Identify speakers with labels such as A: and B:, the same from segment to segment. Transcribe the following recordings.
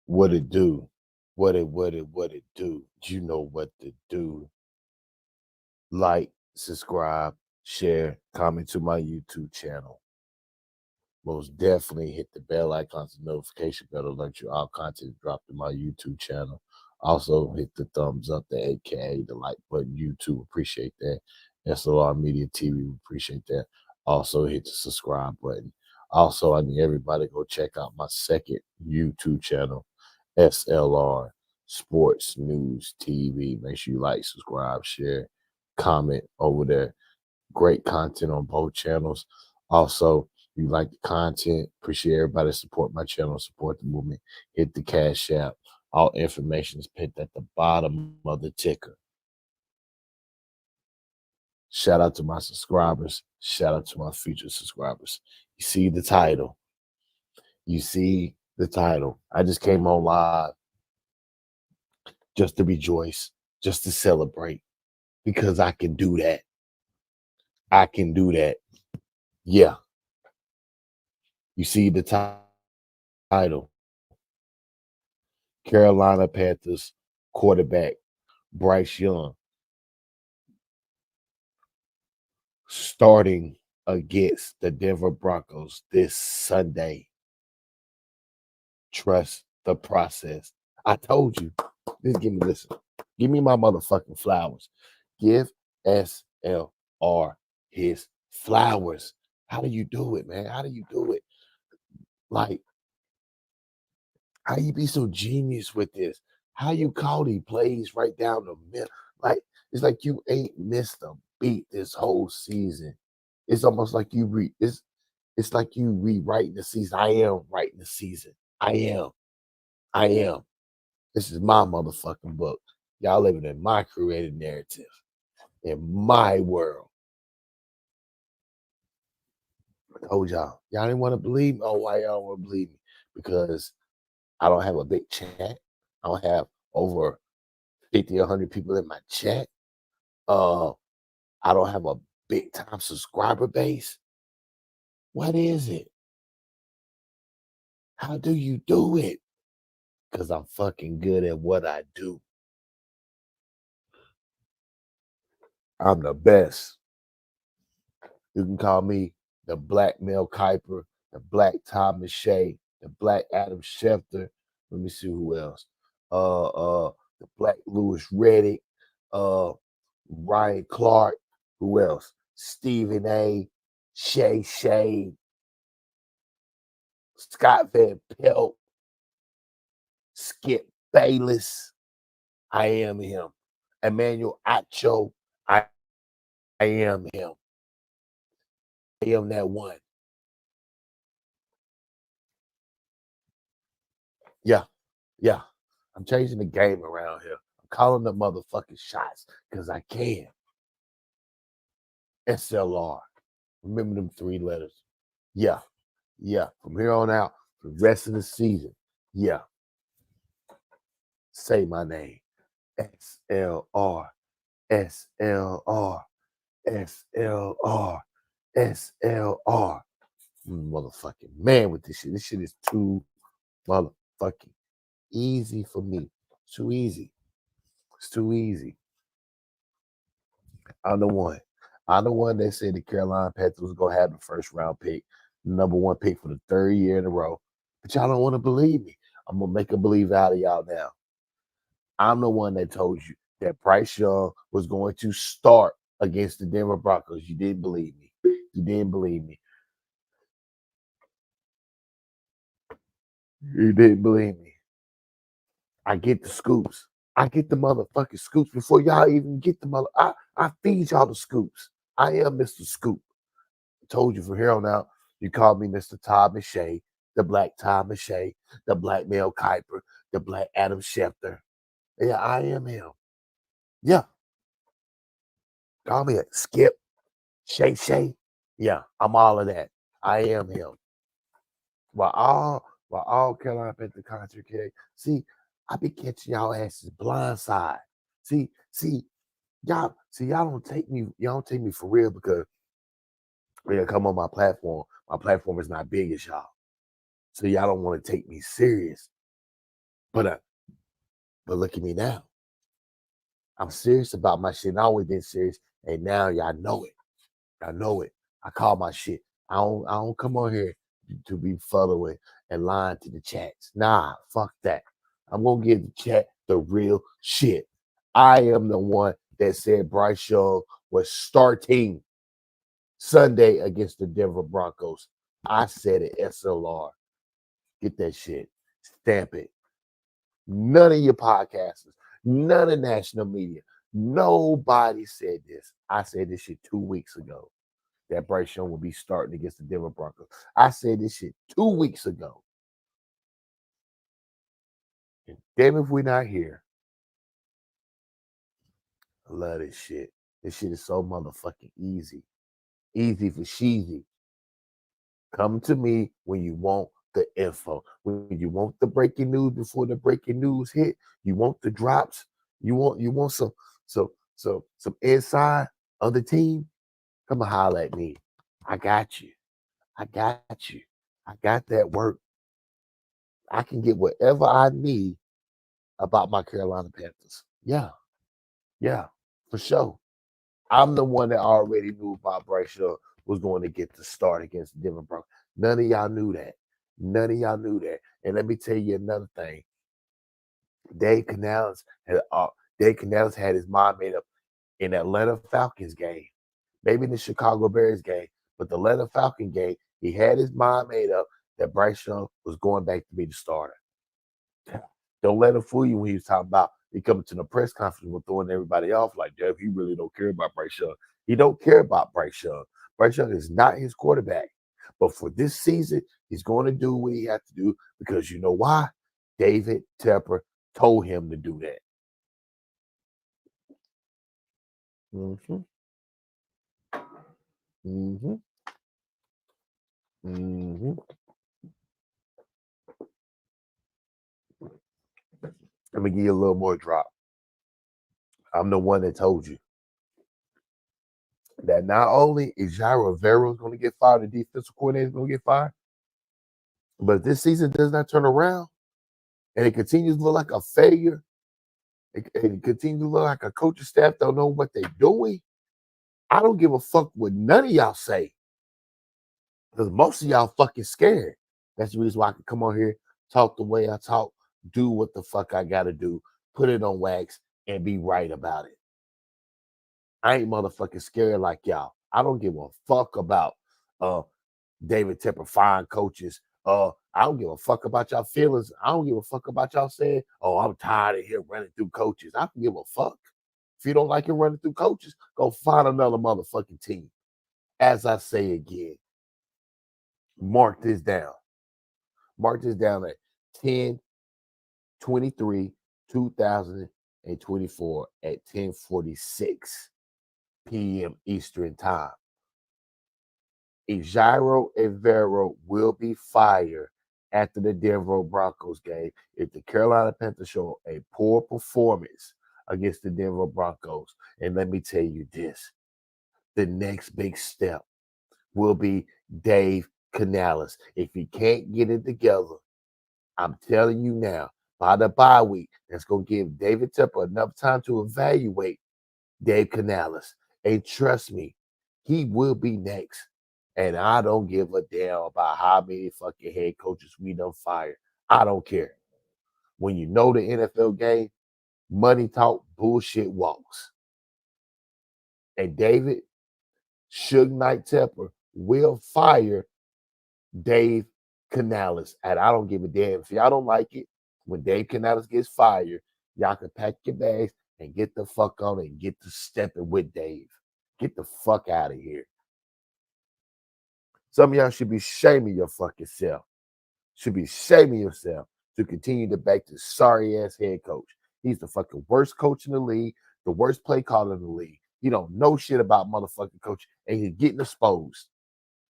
A: What it do? What it do? You know what to do. Like, subscribe, share, comment to my YouTube channel. Most definitely hit the bell icon, the notification bell to alert you all content dropped in my YouTube channel. Also hit the thumbs up, the AKA the like button. YouTube appreciate that. S.L.R Media TV appreciate that. Also hit the subscribe button. Also, I need everybody to go check out my second YouTube channel, S.L.R Sports News TV. Make sure you like, subscribe, share, comment over there. Great content on both channels. Also, you like the content, appreciate everybody support my channel, support the movement, hit the Cash App. All information is pinned at the bottom of the ticker. Shout out to my subscribers. Shout out to my future subscribers. You see the title. You see the title. I just came on live just to rejoice, just to celebrate, because I can do that. I can do that. Yeah. You see the title. Carolina Panthers quarterback Bryce Young starting against the Denver Broncos this Sunday. Trust the process. I told you. Listen. Give me my motherfucking flowers. Give S.L.R his flowers. How do you do it, man? How do you do it? Like, how you be so genius with this? How you call these plays right down the middle? Like, it's like you ain't missed a beat this whole season. It's almost like it's like you rewriting the season. I am writing the season. I am. This is my motherfucking book. Y'all living in my creative narrative, in my world. I told y'all didn't want to believe me. Oh, why y'all don't want to believe me? Because I don't have a big chat. I don't have over 50 or 100 people in my chat. I don't have a big time subscriber base. What is it? How do you do it? Because I'm fucking good at what I do. I'm the best. You can call me the Black Mel Kiper, the Black Tom Shea, the Black Adam Schefter. Let me see who else. The Black Lewis Reddick, Ryan Clark. Who else? Stephen A. Shay, Scott Van Pelt, Skip Bayless. I am him. Emmanuel Acho. I am him. I am that one. Yeah. I'm changing the game around here. I'm calling the motherfucking shots because I can. S.L.R. Remember them 3 letters. Yeah. From here on out, for the rest of the season. Yeah. Say my name. S.L.R. S.L.R. S.L.R. S.L.R. Motherfucking man with this shit. This shit is too motherfucking easy for me. It's too easy. It's too easy. I'm the one. I'm the one that said the Carolina Panthers was gonna have the first round pick, number one pick for the third year in a row. But y'all don't want to believe me. I'm gonna make a believe out of y'all now. I'm the one that told you that Bryce Young was going to start against the Denver Broncos. You didn't believe me. You didn't believe me. You didn't believe me. I get the scoops. I get the motherfucking scoops before y'all even get the mother. I feed y'all the scoops. I am Mr. Scoop. I told you from here on out, you call me Mr. Todd McShay, the black Todd McShay, the black Mel Kiper, the black Adam Schefter. Yeah, I am him. Yeah. Call me a Skip, Shay. Yeah, I'm all of that. I am him. While all Carolina Panther concert carry. See, I be catching y'all asses blindside. See, y'all y'all don't take me for real because when you come on my platform is not big as y'all. So y'all don't want to take me serious. But look at me now. I'm serious about my shit. And I always been serious. And now y'all know it. Y'all know it. I call my shit. I don't come on here to be following and lying to the chats. Nah, fuck that. I'm gonna give the chat the real shit. I am the one that said Bryce Young was starting Sunday against the Denver Broncos. I said it, S.L.R. Get that shit. Stamp it. None of your podcasters, none of national media, nobody said this. I said this shit 2 weeks ago that Bryce Young will be starting against the Denver Broncos. I said this shit 2 weeks ago. And damn if we're not here. I love this shit. This shit is so motherfucking easy. Easy for sheezy. Come to me when you want the info. When you want the breaking news before the breaking news hit. You want the drops. You want some inside of the team. Come and holler at me. I got you. I got you. I got that work. I can get whatever I need about my Carolina Panthers. Yeah, for sure. I'm the one that already knew about Bryce Young was going to get the start against the Denver Broncos. None of y'all knew that. None of y'all knew that. And let me tell you another thing. Dave Canales had his mind made up in Atlanta Falcons game, maybe in the Chicago Bears game, but the Atlanta Falcon game, he had his mind made up that Bryce Young was going back to be the starter. Don't let him fool you when he was talking about he coming to the press conference with throwing everybody off like Jeff. He really don't care about Bryce Young. He don't care about Bryce Young. Bryce Young is not his quarterback. But for this season, he's going to do what he has to do because you know why? David Tepper told him to do that. Mm-hmm. Mm-hmm. Mm-hmm. Let me give you a little more drop. I'm the one that told you that not only is Jair Rivera going to get fired, the defensive coordinator is going to get fired, but if this season does not turn around and it continues to look like a failure, it continues to look like a coaching staff don't know what they're doing, I don't give a fuck what none of y'all say because most of y'all fucking scared. That's the reason why I can come on here, talk the way I talk, do what the fuck I got to do, put it on wax, and be right about it. I ain't motherfucking scared like y'all. I don't give a fuck about David Tepper firing coaches. I don't give a fuck about y'all feelings. I don't give a fuck about y'all saying, "Oh, I'm tired of here running through coaches." I don't give a fuck. If you don't like it running through coaches, go find another motherfucking team. As I say again, mark this down. Mark this down at 10/23, 2024 at 10:46 p.m. Eastern Time. Jairo Rivera will be fired after the Denver Broncos game. If the Carolina Panthers show a poor performance against the Denver Broncos, and let me tell you this, the next big step will be Dave Canales. If he can't get it together, I'm telling you now, by the bye week, that's going to give David Tepper enough time to evaluate Dave Canales. And trust me, he will be next. And I don't give a damn about how many fucking head coaches we done fired. I don't care. When you know the NFL game, money talk, bullshit walks. And David Suge Knight Tepper will fire Dave Canales. And I don't give a damn. If y'all don't like it, when Dave Canales gets fired, y'all can pack your bags and get the fuck on it and get to stepping with Dave. Get the fuck out of here. Some of y'all should be shaming your fucking self. Should be shaming yourself to continue to back this sorry-ass head coach. He's the fucking worst coach in the league, the worst play caller in the league. He don't know shit about motherfucking coach, and he's getting exposed.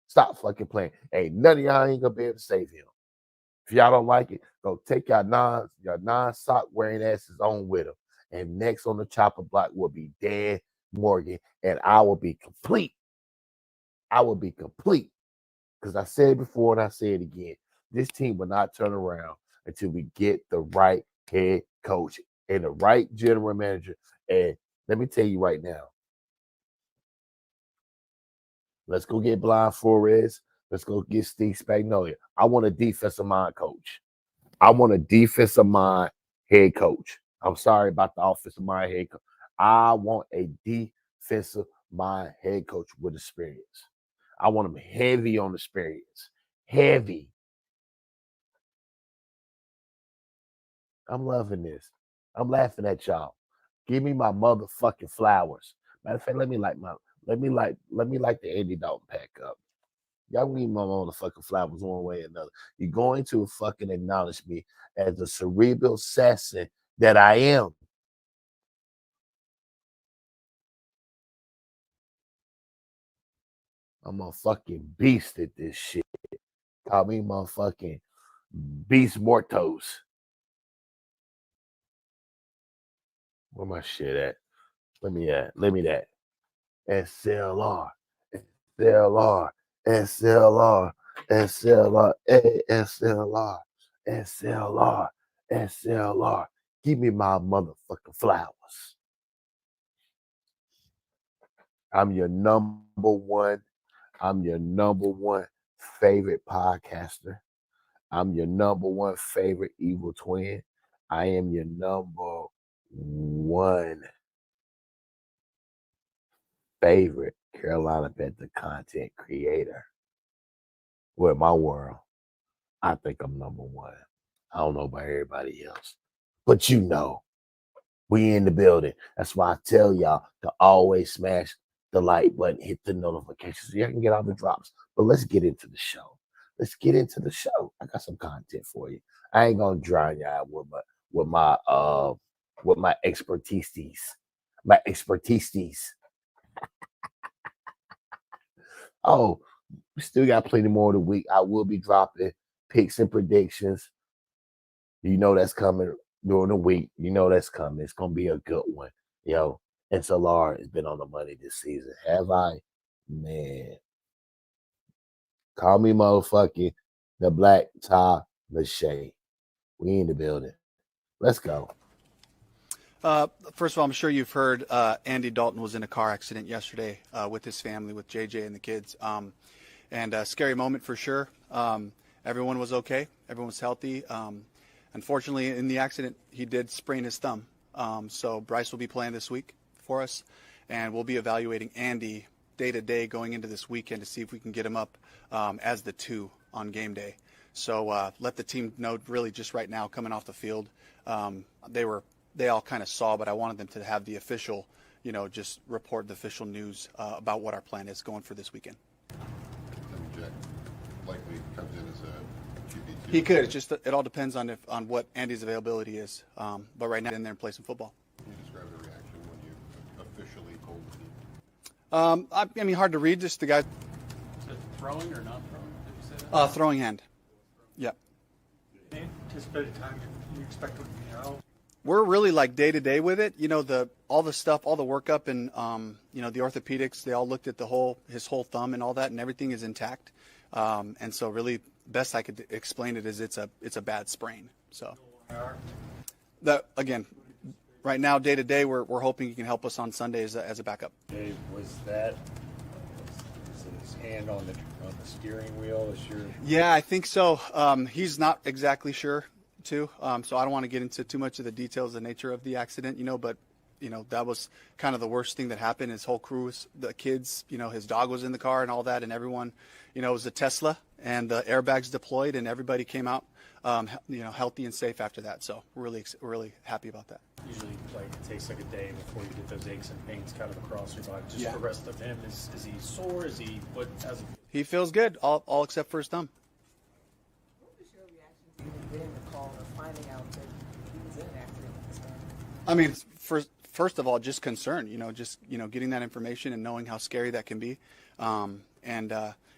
A: Stop fucking playing. Ain't none of y'all ain't gonna be able to save him. If y'all don't like it, go take your non-sock wearing asses on with him. And next on the chopper block will be Dan Morgan, and I will be complete. I will be complete. Because I said it before and I say it again. This team will not turn around until we get the right head coach and the right general manager. And let me tell you right now, let's go get Blind Flores. Let's go get Steve Spagnuolo. I want a defensive mind coach. I want a defensive mind head coach. I'm sorry about the offensive mind head coach. I want a defensive mind head coach with experience. I want him heavy on experience. Heavy. I'm loving this. I'm laughing at y'all. Give me my motherfucking flowers. Matter of fact, let me like the Andy Dalton pack up. Y'all need my motherfucking flowers one way or another. You're going to fucking acknowledge me as the cerebral assassin that I am. I'm a fucking beast at this shit. Call me motherfucking Beast Mortos. Where my shit at? Let me that. S.L.R. S.L.R. S.L.R. S.L.R. S.L.R. S.L.R. S.L.R. Give me my motherfucking flowers. I'm your number one favorite podcaster. I'm your number one favorite evil twin. I am your number one favorite Carolina Panther content creator. Well, in my world, I think I'm number one. I don't know about everybody else. But you know, we in the building. That's why I tell y'all to always smash the like button, hit the notifications so y'all can get all the drops. But let's get into the show. Let's get into the show. I got some content for you. I ain't gonna drown you out with my expertise. My expertise. Oh, we still got plenty more of the week. I will be dropping picks and predictions. You know that's coming during the week. You know that's coming. It's gonna be a good one. Yo, S.L.R has been on the money this season. Have I? Man. Call me motherfucking the Black Tie Lachey. We in the building. Let's go.
B: First of all, I'm sure you've heard Andy Dalton was in a car accident yesterday with his family, with JJ and the kids. And a scary moment for sure. Everyone was okay. Everyone was healthy. Unfortunately, in the accident, he did sprain his thumb. So Bryce will be playing this week for us. And we'll be evaluating Andy day to day going into this weekend to see if we can get him up as the 2 on game day. So let the team know really just right now coming off the field. They all kind of saw, but I wanted them to have the official, just report the official news about what our plan is going for this weekend.
C: Jack likely comes in as a QB2.
B: He could. It all depends on what Andy's availability is. But right now, in there and play some football.
C: Can you describe the reaction when you officially told the team?
B: I mean, hard to read. Just the guy.
D: Is it throwing or not throwing? Did you say that?
B: Throwing hand. Yeah.
D: anticipated time you expect him to be out?
B: We're really like day to day with it. You know, all the stuff, all the workup, and you know, the orthopedics. They all looked at his whole thumb and all that, and everything is intact. And so, really, best I could explain it is it's a bad sprain. So, that again, right now, day to day, we're hoping he can help us on Sunday as a backup.
E: Dave, was his hand on the steering wheel?
B: Yeah, I think so. He's not exactly sure too, so I don't want to get into too much of the details, the nature of the accident, you know. But you know, that was kind of the worst thing that happened. His whole crew, the kids, you know, his dog was in the car and all that, and everyone, you know, it was a Tesla, and the airbags deployed, and everybody came out, you know, healthy and safe after that. So we're really happy about that.
D: Usually, like, it takes like a day before you get those aches and pains kind of across your body. Just
B: Yeah.
D: the rest of him, is he sore? Is he what?
B: He feels good, all except for his thumb.
F: What was your reaction to even getting the call or finding out that he was in an accident with his family?
B: I mean, first of all, just concern, you know, getting that information and knowing how scary that can be. And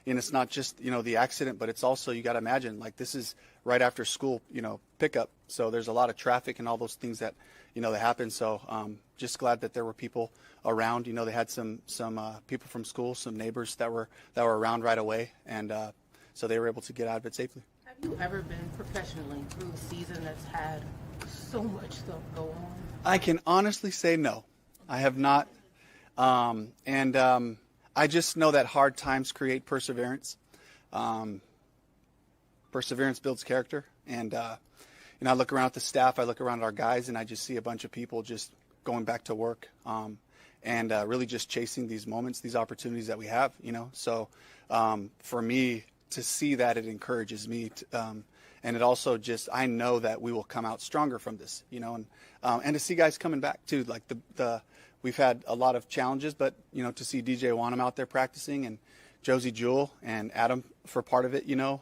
B: it's not just, you know, the accident, but it's also, you got to imagine, like, this is right after school, you know, pickup. So there's a lot of traffic and all those things that, you know, that happen. So just glad that there were people around. You know, they had some people from school, some neighbors that were around right away. And so they were able to get out of it safely.
G: Have you ever been professionally through a season that's had so much stuff go on?
B: I can honestly say no. I have not. I just know that hard times create perseverance. Perseverance builds character. And, you know, I look around at the staff, I look around at our guys, and I just see a bunch of people just going back to work and really just chasing these moments, these opportunities that we have, you know. So for me to see that, it encourages me. And it also just, I know that we will come out stronger from this, you know, and to see guys coming back too, like we've had a lot of challenges, but, you know, to see DJ Wanham out there practicing and Josie Jewell and Adam for part of it, you know.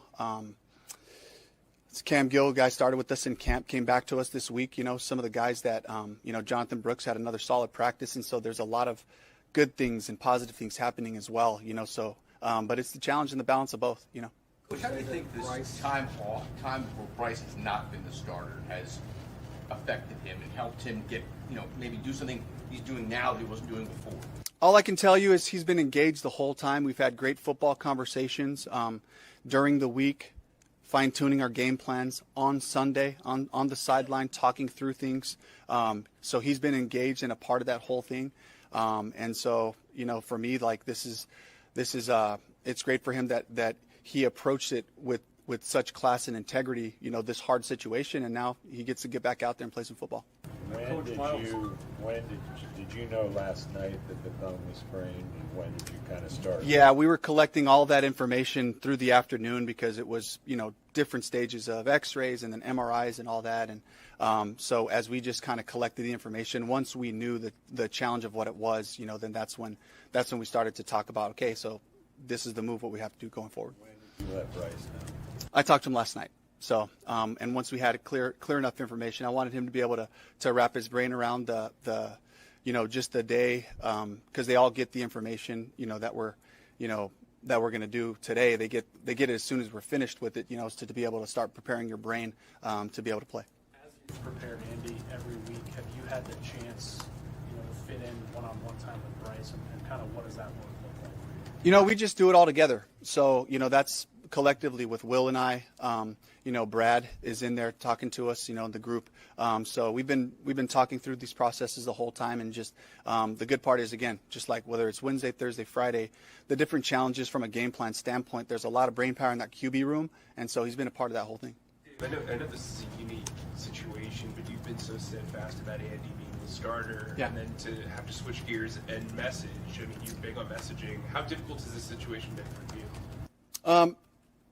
B: Cam Gill, guy started with us in camp, came back to us this week. You know, some of the guys that, you know, Jonathan Brooks had another solid practice. And so there's a lot of good things and positive things happening as well, you know. So, but it's the challenge and the balance of both, you know.
H: Coach, how do you think this time where Bryce has not been the starter has affected him and helped him get, you know, maybe do something he's doing now that he wasn't doing before?
B: All I can tell you is he's been engaged the whole time. We've had great football conversations during the week, fine-tuning our game plans on Sunday, on the sideline, talking through things. So he's been engaged and a part of that whole thing. And so, you know, for me, like, this is it's great for him that he approached it with such class and integrity, you know, this hard situation, and now he gets to get back out there and play some football.
E: Did you know last night that the thumb was sprained, and when did you kind of start?
B: Yeah, we were collecting all of that information through the afternoon because it was, you know, different stages of x-rays and then MRIs and all that. And so as we just kind of collected the information, once we knew the challenge of what it was, you know, then that's when we started to talk about, okay, so this is the move, what we have to do going forward.
E: When did you let Bryce know?
B: I talked to him last night. So, and once we had clear enough information, I wanted him to be able to wrap his brain around the you know, just the day, because they all get the information, you know, that we're going to do today. They get it as soon as we're finished with it, you know, to be able to start preparing your brain to be able to play.
D: As you've prepared Andy every week, have you had the chance, you know, to fit in one-on-one time with Bryce, and kind of what does that look like for you?
B: You know, we just do it all together. So, you know, that's collectively with Will and I. You know, Brad is in there talking to us, you know, in the group. So we've been talking through these processes the whole time, and just the good part is, again, just like whether it's Wednesday, Thursday, Friday, the different challenges from a game plan standpoint, there's a lot of brain power in that QB room, and so he's been a part of that whole thing.
I: I know this is a unique situation, but you've been so steadfast about Andy being the starter,
B: Yeah.
I: and then to have to switch gears and message. I mean, you're big on messaging. How difficult has this situation been for you?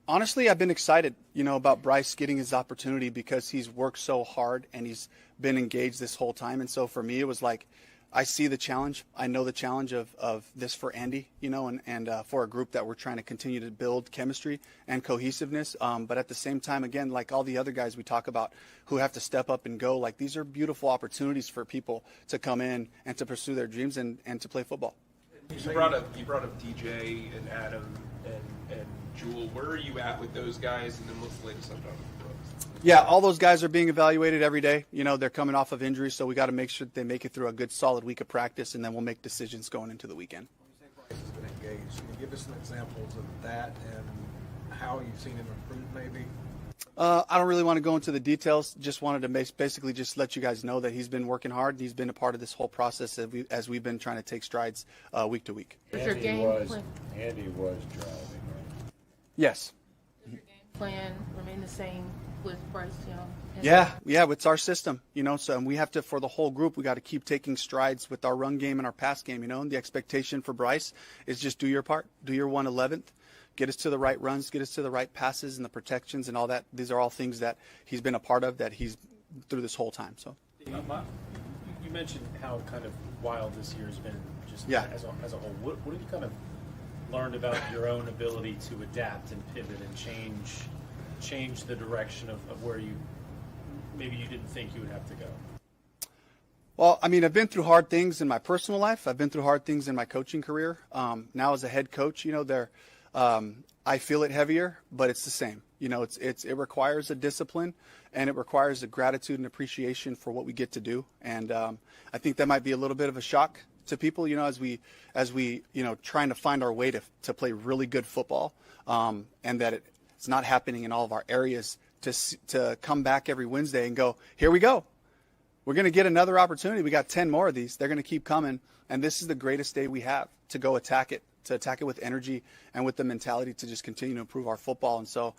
B: Honestly, I've been excited, you know, about Bryce getting his opportunity because he's worked so hard and he's been engaged this whole time. And so for me, it was like, I see the challenge. I know the challenge of this for Andy, you know, and for a group that we're trying to continue to build chemistry and cohesiveness. But at the same time, again, like all the other guys we talk about who have to step up and go, like, these are beautiful opportunities for people to come in and to pursue their dreams and to play football.
I: You brought up DJ and Adam and Jewel. Where are you at with those guys? And then what's the latest on Jonathan Brooks?
B: Yeah, all those guys are being evaluated every day. You know, they're coming off of injuries, so we got to make sure that they make it through a good, solid week of practice, and then we'll make decisions going into the weekend.
J: When you say Bryce has been engaged, can you give us some examples of that and how you've seen him improve maybe?
B: I don't really want to go into the details. Just wanted to basically just let you guys know that he's been working hard. He's been a part of this whole process as we've been trying to take strides week to week.
G: Is your game plan?
E: Andy was driving, right?
B: Yes.
G: Does your game plan remain the same with Bryce Young?
B: Yeah, it's our system, you know, so and we have to, for the whole group, we got to keep taking strides with our run game and our pass game, you know, and the expectation for Bryce is just do your part, do your 1/11th, get us to the right runs, get us to the right passes and the protections and all that. These are all things that he's been a part of, that he's through this whole time, so.
D: You mentioned how kind of wild this year has been, just as a whole. What have you kind of learned about your own ability to adapt and pivot and change the direction of where you maybe you didn't think you would have to go?
B: Well, I mean, I've been through hard things in my personal life. I've been through hard things in my coaching career. Now as a head coach, you know, I feel it heavier, but it's the same. You know, it requires a discipline, and it requires a gratitude and appreciation for what we get to do. And I think that might be a little bit of a shock to people, you know, as we you know, trying to find our way to play really good football, and that it's not happening in all of our areas. To come back every Wednesday and go, here we go. We're going to get another opportunity. We got 10 more of these. They're going to keep coming. And this is the greatest day we have to go attack it with energy and with the mentality to just continue to improve our football. And so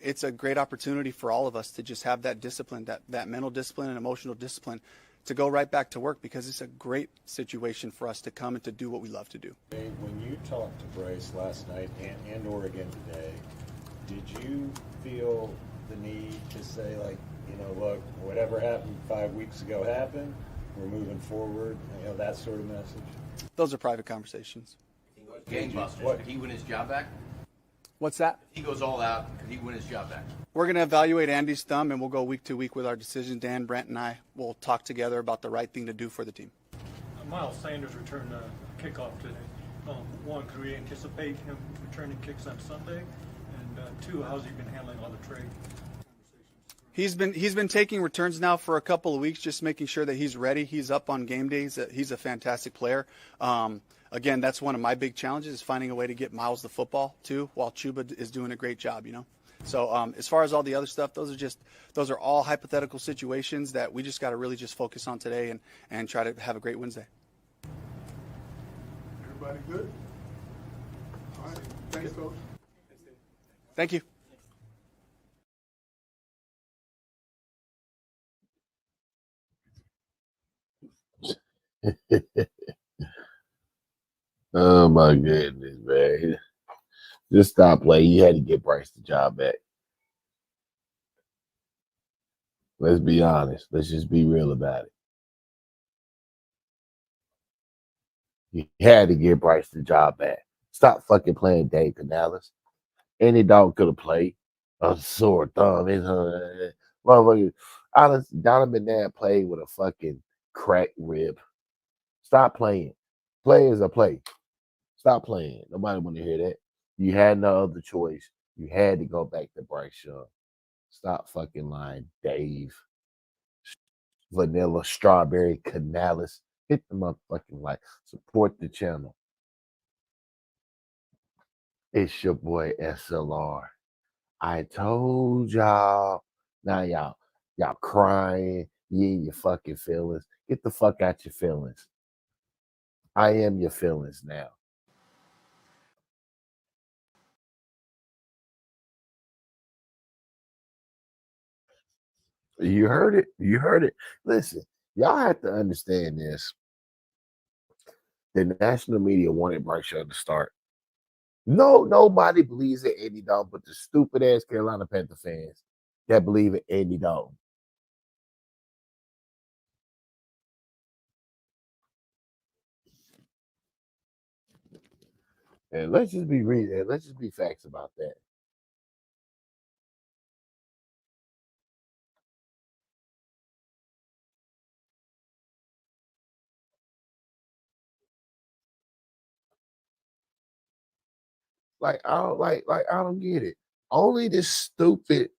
B: it's a great opportunity for all of us to just have that discipline, that mental discipline and emotional discipline to go right back to work, because it's a great situation for us to come and to do what we love to do.
E: When you talked to Bryce last night and or again today, did you feel the need to say, like, you know, look, whatever happened 5 weeks ago happened, we're moving forward, you know, that sort of message?
B: Those are private conversations.
H: Gangbusters. Could he win his job back?
B: What's that?
H: If he goes all out, could he win his job back?
B: We're going to evaluate Andy's thumb, and we'll go week to week with our decisions. Dan, Brent, and I will talk together about the right thing to do for the team.
K: Miles Sanders returned a kickoff today. One, could we anticipate him returning kicks on Sunday? And two, how's he been handling all the trade conversations?
B: He's been taking returns now for a couple of weeks, just making sure that he's ready. He's up on game days. He's a fantastic player. Again, that's one of my big challenges, is finding a way to get Miles the football too, while Chuba is doing a great job, you know. So as far as all the other stuff, those are all hypothetical situations that we just got to really just focus on today and try to have a great Wednesday.
C: Everybody good? All right. Thanks, Coach.
B: Thank you.
A: Oh my goodness, man. Just stop playing. You had to get Bryce the job back. Let's be honest. Let's just be real about it. You had to get Bryce the job back. Stop fucking playing Dave Canales. Any dog could have played. A sore thumb. Motherfucker. Honest, Donovan McNabb played with a fucking cracked rib. Stop playing. Play is a play. Stop playing. Nobody want to hear that. You had no other choice. You had to go back to Bryce Young. Stop fucking lying, Dave. Vanilla, Strawberry, Canales. Hit the motherfucking like. Support the channel. It's your boy S.L.R. I told y'all. Now y'all crying. You in your fucking feelings. Get the fuck out your feelings. I am your feelings now. You heard it. You heard it. Listen, y'all have to understand this. The national media wanted Bryce Young to start. No, nobody believes in Andy Dalton but the stupid ass Carolina Panther fans that believe in Andy Dalton. And let's just be real. Let's just be facts about that. Like I don't get it. Only this stupid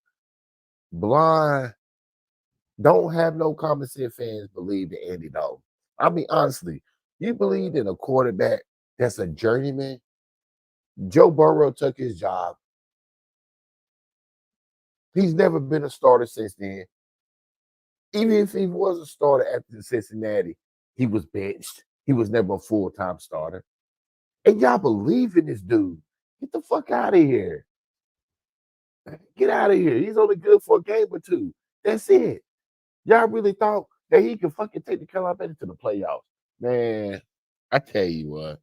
A: blind, don't have no common sense fans believe in Andy Dalton. I mean, honestly, you believe in a quarterback that's a journeyman? Joe Burrow took his job. He's never been a starter since then. Even if he was a starter after Cincinnati, he was benched. He was never a full-time starter. And y'all believe in this dude. Get the fuck out of here. Get out of here. He's only good for a game or two. That's it. Y'all really thought that he could fucking take the Carolina Panthers to the playoffs. Man, I tell you what.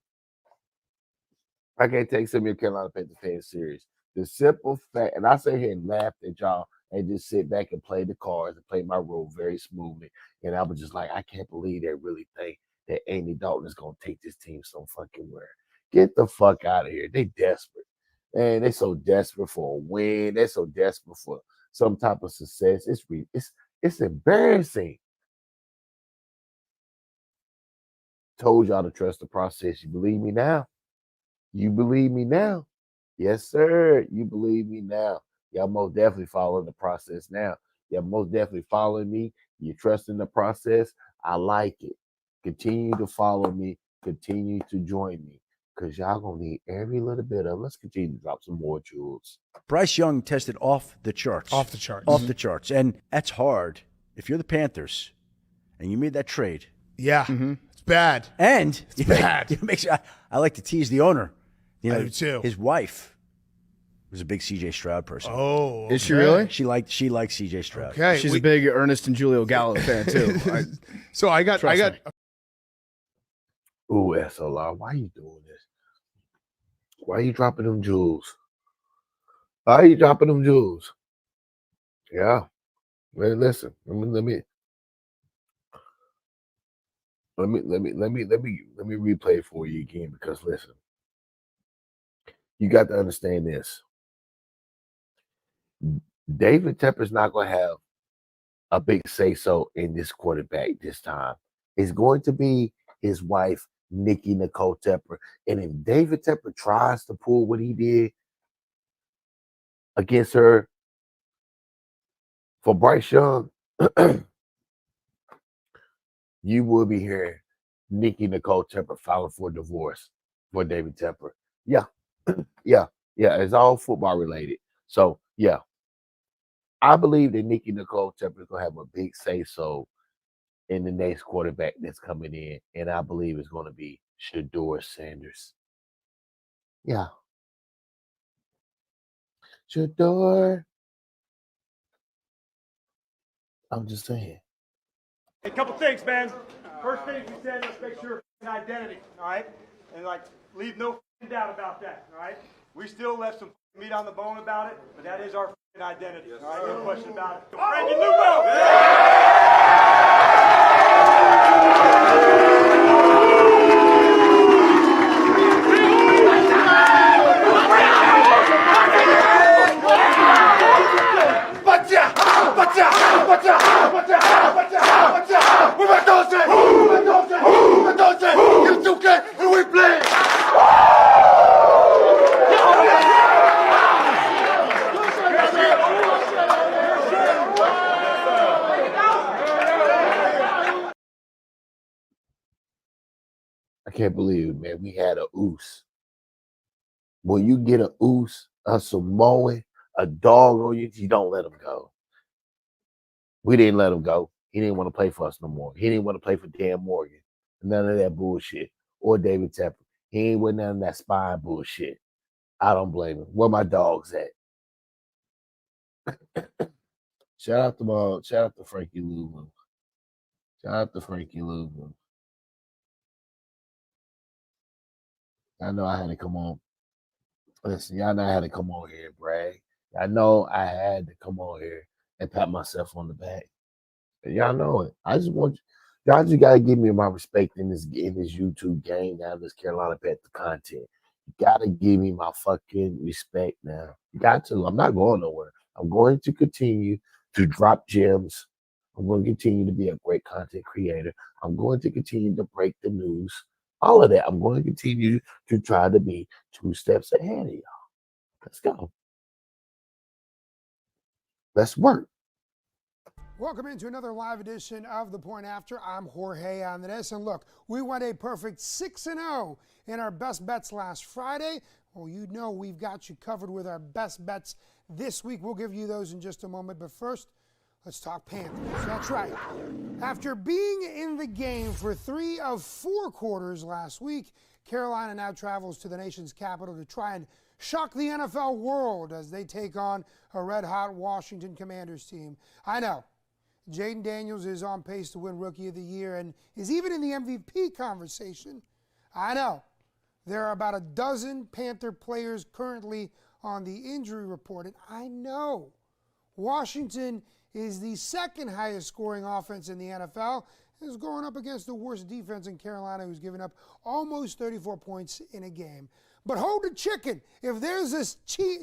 A: I can't take some of your Carolina Panthers fans serious. The simple fact, and I sit here and laugh at y'all and just sit back and play the cards and play my role very smoothly. And I was just like, I can't believe they really think that Andy Dalton is going to take this team so fucking where. Get the fuck out of here. They desperate. Man, they so desperate for a win. They're so desperate for some type of success. It's embarrassing. Told y'all to trust the process. You believe me now? You believe me now? Yes, sir. You believe me now. Y'all most definitely following the process now. Y'all most definitely following me. You trusting the process. I like it. Continue to follow me. Continue to join me. Because y'all going to need every little bit of it. Let's continue to drop some more jewels.
L: Bryce Young tested off the charts.
M: Off the charts.
L: Off the charts. And that's hard. If you're the Panthers and you made that trade.
M: Yeah. It's bad.
L: And
M: it's bad.
L: It makes, I like to tease the owner. You know,
M: I do too.
L: His wife was a big C.J. Stroud person.
M: Oh,
N: okay. Is she really?
L: She liked C.J. Stroud.
N: Okay, she's a big Ernest and Julio Gallo fan too.
M: So I got.
A: Ooh, S.L.R. Why are you doing this? Why are you dropping them jewels? Why are you dropping them jewels? Yeah. Man, listen. Let me replay it for you again because listen. You got to understand this. David Tepper's not going to have a big say-so in this quarterback this time. It's going to be his wife, Nikki Nicole Tepper. And if David Tepper tries to pull what he did against her for Bryce Young, you will be hearing Nikki Nicole Tepper filing for divorce for David Tepper. Yeah. Yeah. It's all football related. So, yeah. I believe that Nikki Nicole Tepper is going to have a big say-so in the next quarterback that's coming in. And I believe it's going to be Shedeur Sanders. Yeah. Shedeur. I'm just saying.
O: A couple things, man. First thing we said, let's make sure identity, all right? And, leave no doubt about that, all right? We still left some meat on the bone about it, but that is our identity, all right? No question about it. Frankie Lugo!
A: I can't believe it, man. We had a oos. When you get a oos, a Samoan, a dog on you, you don't let him go. We didn't let him go. He didn't want to play for us no more. He didn't want to play for Dan Morgan. None of that bullshit. Or David Tepper. He ain't with none of that spine bullshit. I don't blame him. Where my dogs at? Shout out to Frankie Louvu. Shout out to Frankie Louvu. I know I had to come on. Listen, y'all know I had to come on here and brag. I know I had to come on here and pat myself on the back. And y'all know it. I just want y'all just gotta give me my respect in this YouTube game now, this Carolina Panthers content. You gotta give me my fucking respect now. You got to. I'm not going nowhere. I'm going to continue to drop gems. I'm going to continue to be a great content creator. I'm going to continue to break the news. All of that. I'm going to continue to try to be 2 steps ahead of y'all. Let's go. Let's work.
P: Welcome into another live edition of The Point After. I'm Jorge Andres, and look, we went a perfect 6-0 in our best bets last Friday. Well, you know we've got you covered with our best bets this week. We'll give you those in just a moment, but first, let's talk Panthers. That's right. After being in the game for 3 of 4 quarters last week, Carolina now travels to the nation's capital to try and shock the NFL world as they take on a red-hot Washington Commanders team. I know. Jaden Daniels is on pace to win Rookie of the Year and is even in the MVP conversation. I know. There are about a dozen Panther players currently on the injury report, and I know Washington is the second highest scoring offense in the NFL and is going up against the worst defense in Carolina, who's given up almost 34 points in a game. But hold the chicken. If there's a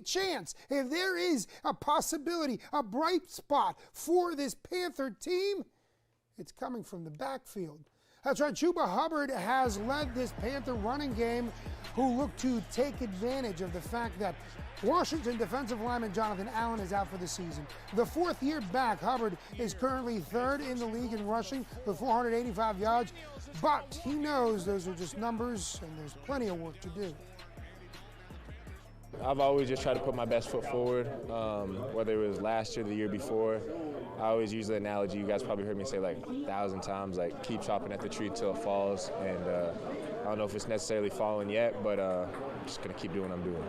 P: chance, if there is a possibility, a bright spot for this Panther team, it's coming from the backfield. That's right, Chuba Hubbard has led this Panther running game, who look to take advantage of the fact that Washington defensive lineman Jonathan Allen is out for the season. The 4th year back, Hubbard is currently 3rd in the league in rushing with 485 yards, but he knows those are just numbers and there's plenty of work to do.
Q: I've always just tried to put my best foot forward, whether it was last year or the year before. I always use the analogy, you guys probably heard me say like 1,000 times, like keep chopping at the tree till it falls. And I don't know if it's necessarily falling yet, but I'm just going to keep doing what I'm doing.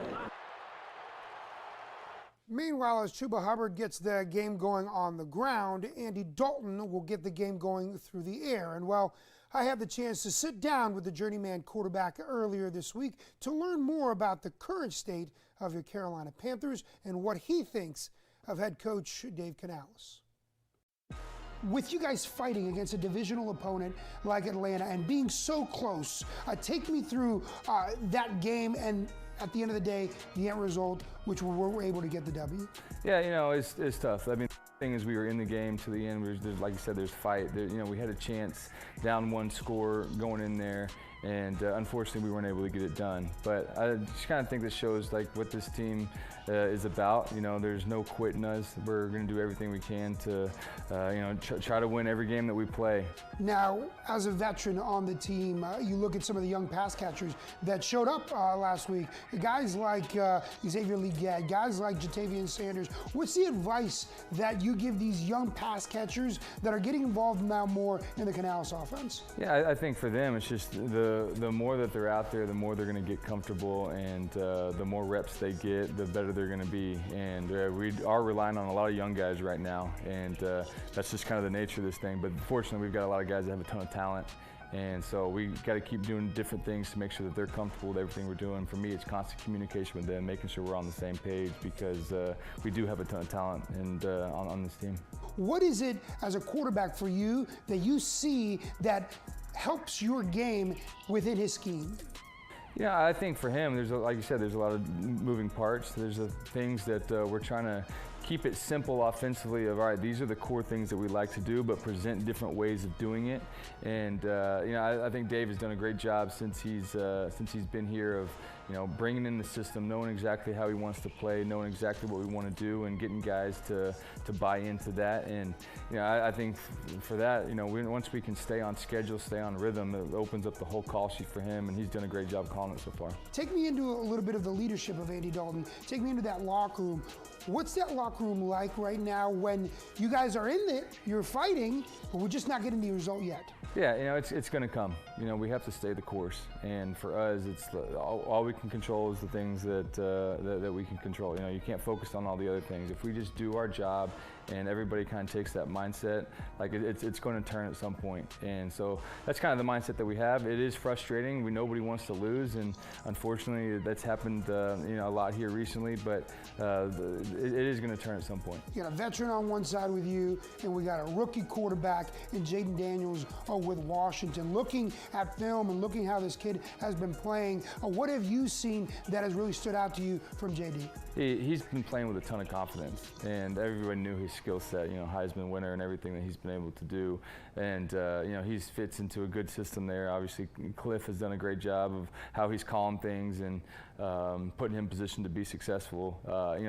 P: Meanwhile, as Chuba Hubbard gets the game going on the ground, Andy Dalton will get the game going through the air. And well, I had the chance to sit down with the journeyman quarterback earlier this week to learn more about the current state of your Carolina Panthers and what he thinks of head coach Dave Canales. With you guys fighting against a divisional opponent like Atlanta and being so close, take me through that game and at the end of the day, the end result, which we were able to get the W.
R: Yeah, you know, it's tough. I mean, the thing is we were in the game to the end. There's, like you said, there's fight. You know, we had a chance, down 1 score, going in there, and unfortunately we weren't able to get it done. But I just kind of think this shows like what this team is about. You know, there's no quitting us. We're going to do everything we can to, you know, try to win every game that we play.
P: Now, as a veteran on the team, you look at some of the young pass catchers that showed up last week. Guys like Xavier Legette, guys like Jatavian Sanders. What's the advice that you give these young pass catchers that are getting involved now more in the Canales offense?
R: Yeah, I think for them, it's just the more that they're out there, the more they're going to get comfortable, and the more reps they get, the better they're going to be. And we are relying on a lot of young guys right now, and that's just kind of the nature of this thing. But fortunately, we've got a lot of guys that have a ton of talent. And so we got to keep doing different things to make sure that they're comfortable with everything we're doing. For me, it's constant communication with them, making sure we're on the same page, because we do have a ton of talent and on this team.
P: What is it as a quarterback for you that you see that helps your game within his scheme?
R: Yeah, I think for him, there's like you said, there's a lot of moving parts. There's things that we're trying to keep it simple offensively of, all right, these are the core things that we like to do, but present different ways of doing it. And you know, I think Dave has done a great job since he's been here of, you know, bringing in the system, knowing exactly how he wants to play, knowing exactly what we want to do, and getting guys to buy into that. And you know, I think for that, you know, once we can stay on schedule, stay on rhythm, it opens up the whole call sheet for him, and he's done a great job calling it so far.
P: Take me into a little bit of the leadership of Andy Dalton. Take me into that locker room. What's that locker room like right now when you guys are in there, you're fighting, but we're just not getting the result yet?
R: Yeah, you know, it's going to come. You know, we have to stay the course, and for us, it's all we can control is the things that we can control. You know, you can't focus on all the other things. If we just do our job, and everybody kind of takes that mindset, like it's going to turn at some point. And so that's kind of the mindset that we have. It is frustrating. Nobody wants to lose, and unfortunately, that's happened you know, a lot here recently. But it is going to turn at some point.
P: You got a veteran on one side with you, and we got a rookie quarterback in Jaden Daniels with Washington. Looking at film and looking how this kid has been playing, what have you seen that has really stood out to you from JD?
R: He's been playing with a ton of confidence, and everyone knew his skill set, you know, Heisman winner and everything that he's been able to do. and he fits into a good system there. Obviously, Cliff has done a great job of how he's calling things and putting him in position to be successful.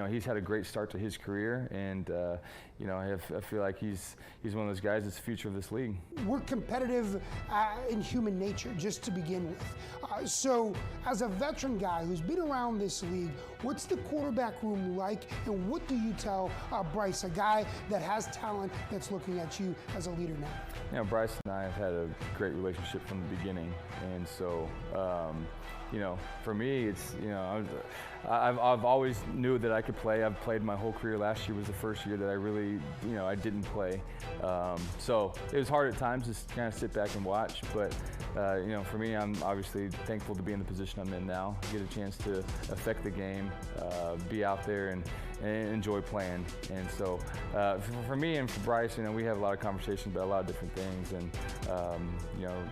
R: He's had a great start to his career, and I feel like he's one of those guys that's the future of this league.
P: We're competitive in human nature, just to begin with. So, as a veteran guy who's been around this league, what's the quarterback room like, and what do you tell Bryce, a guy that has talent that's looking at you as a leader now?
R: Bryce and I have had a great relationship from the beginning, and so for me, it's I've always knew that I could play. I've played my whole career. Last year was the first year that I really I didn't play, so it was hard at times to kind of sit back and watch. But for me, I'm obviously thankful to be in the position I'm in now, get a chance to affect the game, be out there and enjoy playing. And so for me and for Bryce, we have a lot of conversations about a lot of different things, and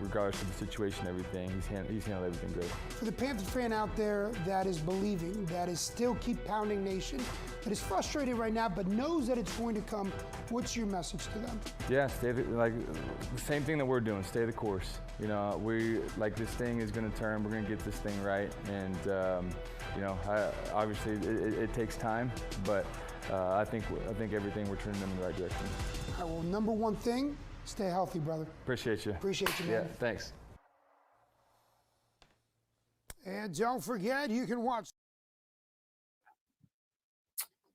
R: regardless of the situation, everything, he's handled everything great.
P: For the Panther fan out there that is believing, that is still keep pounding nation, that is frustrated right now but knows that it's going to come, what's your message to them?
R: Yeah, stay the same thing that we're doing. Stay the course. This thing is going to turn. We're going to get this thing right, and obviously it takes time, but I think everything we're turning in the right direction.
P: All right, well, number one thing, stay healthy, brother.
R: Appreciate you.
P: Appreciate you, man.
R: Yeah, thanks.
P: And don't forget, you can watch.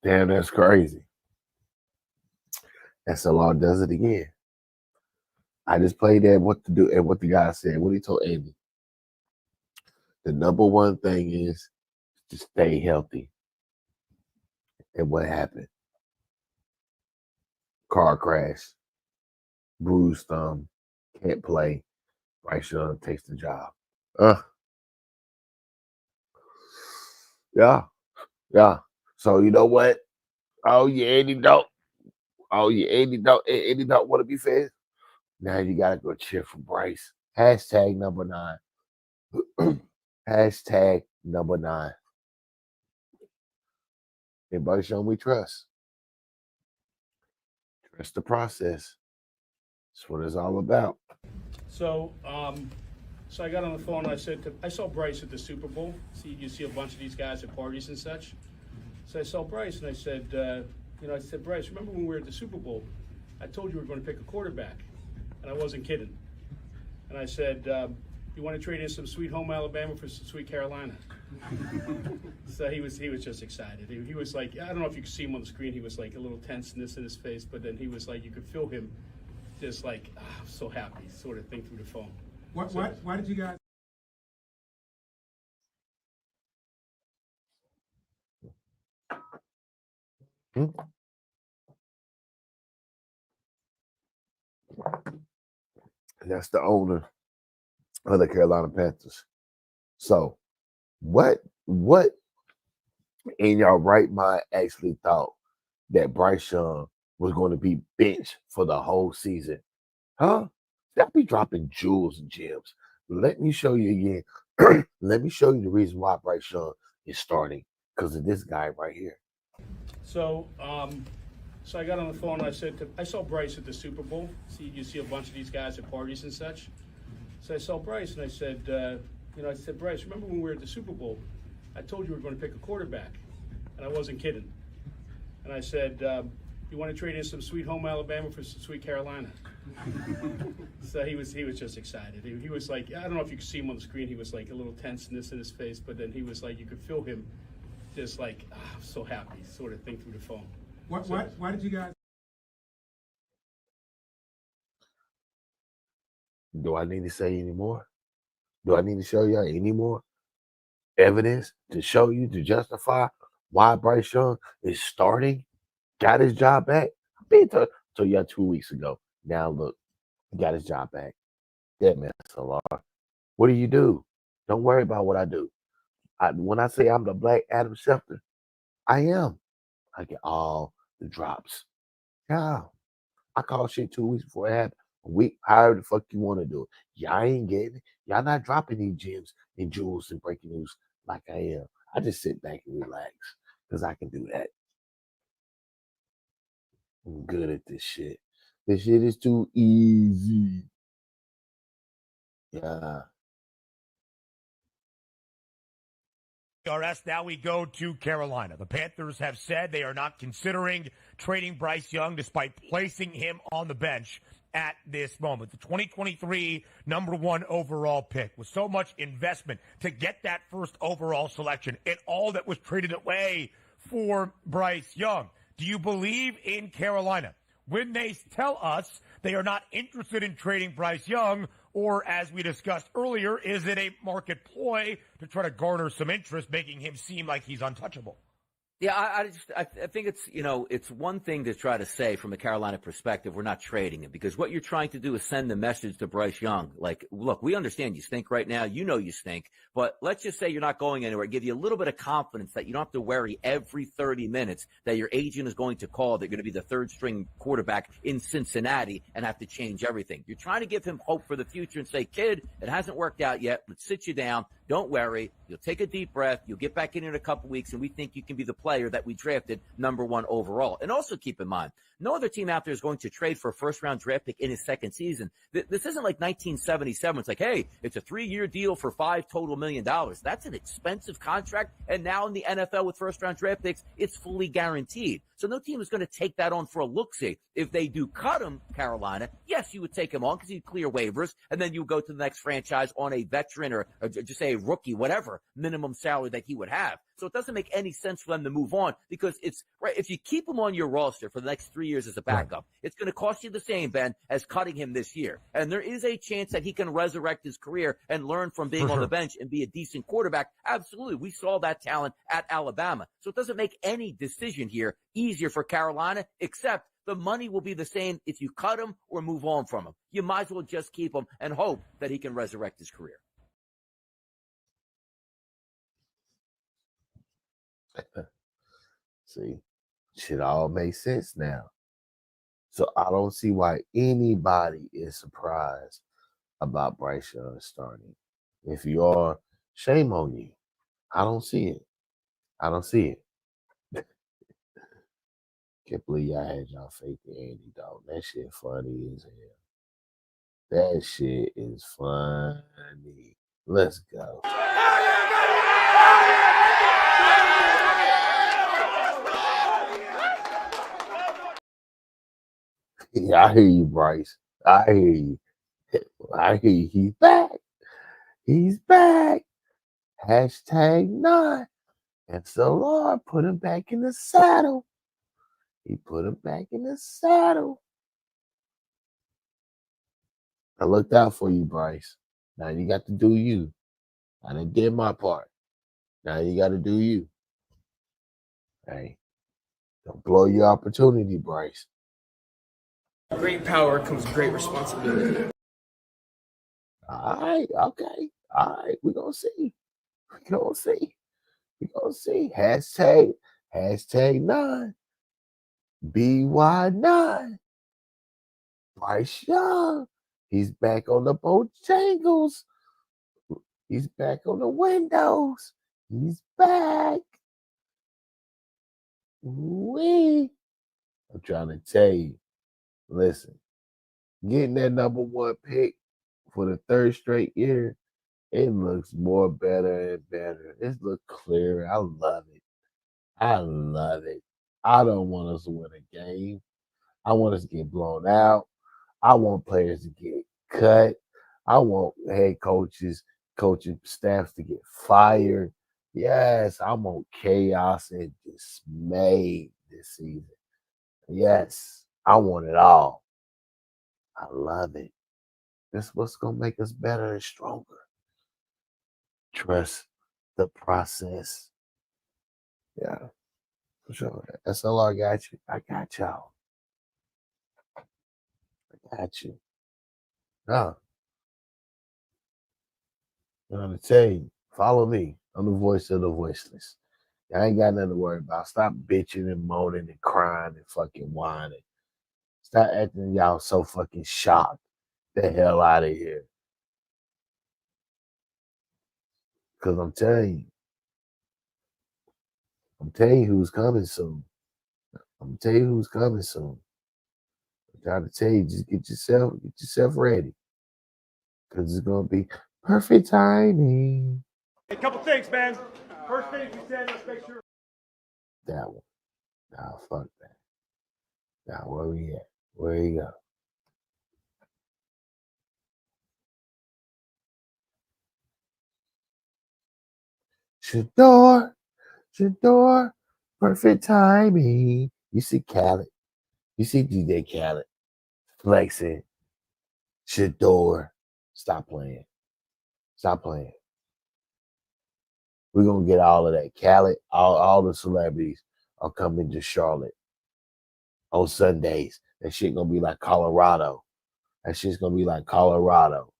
A: Damn, that's crazy. S.L.R does it again. I just played that what to do and what the guy said, what he told Andy. The number one thing is to stay healthy. And what happened? Car crash, bruised thumb, can't play. Bryce Young takes the job. Yeah. So you know what? Oh yeah, Andy don't. Andy don't want to be fair. Now you gotta go cheer for Bryce. Hashtag number 9. Hashtag number 9. And Bryce Young, we trust. Trust the process. That's what it's all about.
S: So I got on the phone and I saw Bryce at the Super Bowl. You see a bunch of these guys at parties and such. So I saw Bryce and I said, Bryce, remember when we were at the Super Bowl? I told you we were going to pick a quarterback, and I wasn't kidding. And I said, you want to trade in some sweet home Alabama for some sweet Carolina? So he was just excited. He was like, I don't know if you could see him on the screen. He was like a little tenseness in his face, but then he was like, you could feel him just like, I'm so happy, sort of thing through the phone.
P: Why did you guys?
A: That's the owner of the Carolina Panthers. So, what in your right mind actually thought that Bryce Young was going to be benched for the whole season? Huh? That be dropping jewels and gems. Let me show you again. Let me show you the reason why Bryce Young is starting, because of this guy right here.
S: So I got on the phone and I saw Bryce at the Super Bowl. You see a bunch of these guys at parties and such. So I saw Bryce and I said, Bryce, remember when we were at the Super Bowl? I told you we were going to pick a quarterback, and I wasn't kidding. And I said, you want to trade in some sweet home Alabama for some sweet Carolina? So he was just excited. He was like, I don't know if you could see him on the screen. He was like a little tenseness in his face, but then he was like, you could feel him just like, I'm so happy, sort of thing through the phone.
P: Why did you guys?
A: Do I need to say any more? Do I need to show you any more evidence to show you, to justify why Bryce Young is starting, got his job back? I've been told you 2 weeks ago. Now look, he got his job back. That man, S.L.R. What do? Don't worry about what I do. When I say I'm the Black Adam Schefter, I am. I get all the drops. Yeah. I call shit 2 weeks before it happened. A week, however the fuck you want to do it. Y'all ain't getting it. Y'all not dropping these gems and jewels and breaking news like I am. I just sit back and relax because I can do that. I'm good at this shit. This shit is too easy. Yeah.
T: RS. Now we go to Carolina. The Panthers have said they are not considering trading Bryce Young despite placing him on the bench at this moment. The 2023 #1 overall pick with so much investment to get that first overall selection and all that was traded away for Bryce Young. Do you believe in Carolina when they tell us they are not interested in trading Bryce Young? Or, as we discussed earlier, is it a market ploy to try to garner some interest, making him seem like he's untouchable?
U: Yeah, I think it's, it's one thing to try to say from a Carolina perspective, we're not trading him, because what you're trying to do is send the message to Bryce Young. Like, look, we understand you stink right now. You know you stink, but let's just say you're not going anywhere. Give you a little bit of confidence that you don't have to worry every 30 minutes that your agent is going to call. They're going to be the third string quarterback in Cincinnati and have to change everything. You're trying to give him hope for the future and say, kid, it hasn't worked out yet. Let's sit you down. Don't worry. You'll take a deep breath. You'll get back in a couple weeks, and we think you can be the player that we drafted #1 overall. And also keep in mind, no other team out there is going to trade for a first-round draft pick in his second season. This isn't like 1977. It's like, hey, it's a 3-year deal for $5 total million. That's an expensive contract, and now in the NFL with first-round draft picks, it's fully guaranteed. So no team is going to take that on for a look-see. If they do cut him, Carolina, yes, you would take him on because you'd clear waivers, and then you would go to the next franchise on a veteran or just say a rookie, whatever minimum salary that he would have. So it doesn't make any sense for them to move on, because it's right. If you keep him on your roster for the next 3 years as a backup, it's going to cost you the same, Ben, as cutting him this year. And there is a chance that he can resurrect his career and learn from being on the bench and be a decent quarterback. Absolutely. We saw that talent at Alabama. So it doesn't make any decision here easier for Carolina, except the money will be the same if you cut him or move on from him. You might as well just keep him and hope that he can resurrect his career.
A: See, shit all makes sense now. So I don't see why anybody is surprised about Bryce Young starting. If you are, shame on you. I don't see it. I don't see it. Can't believe y'all had y'all faith in Andy Dalton. That shit funny as hell. That shit is funny. Let's go. Yeah, I hear you, Bryce. I hear you. I hear you. He's back. He's back. #9. And S.L.R put him back in the saddle. He put him back in the saddle. I looked out for you, Bryce. Now you got to do you. I done did my part. Now you got to do you. Hey, don't blow your opportunity, Bryce.
V: Great power comes great responsibility.
A: All right, okay. All right, we're going to see. We're going to see. We're going to see. #9. BY9. Bryce Young. He's back on the Bojangles. He's back on the windows. He's back. Wee. I'm trying to tell you. Listen, getting that #1 pick for the 3rd straight year, it looks more better and better. It looks clearer. I love it. I love it. I don't want us to win a game. I want us to get blown out. I want players to get cut. I want head coaches, coaching staffs to get fired. Yes, I want chaos and dismay this season. Yes, I want it all. I love it. That's what's going to make us better and stronger. Trust the process. Yeah, for sure. S.L.R got you. I got y'all. I got you. No. I'm going to tell you, follow me. I'm the voice of the voiceless. I ain't got nothing to worry about. Stop bitching and moaning and crying and fucking whining. Stop acting y'all so fucking shocked. The hell out of here. Because I'm telling you who's coming soon. I'm telling you who's coming soon. trying to tell you, just get yourself ready. Because it's gonna be perfect timing.
O: A couple things, man. First thing you said, let's make sure.
A: That one. Nah, fuck that. Now where we at? Where you go? Shador, perfect timing. You see Khaled. You see DJ Khaled flexing. Shador, stop playing. Stop playing. We're gonna get all of that. Khaled, all the celebrities are coming to Charlotte on Sundays. That shit gonna be like Colorado. That shit's gonna be like Colorado.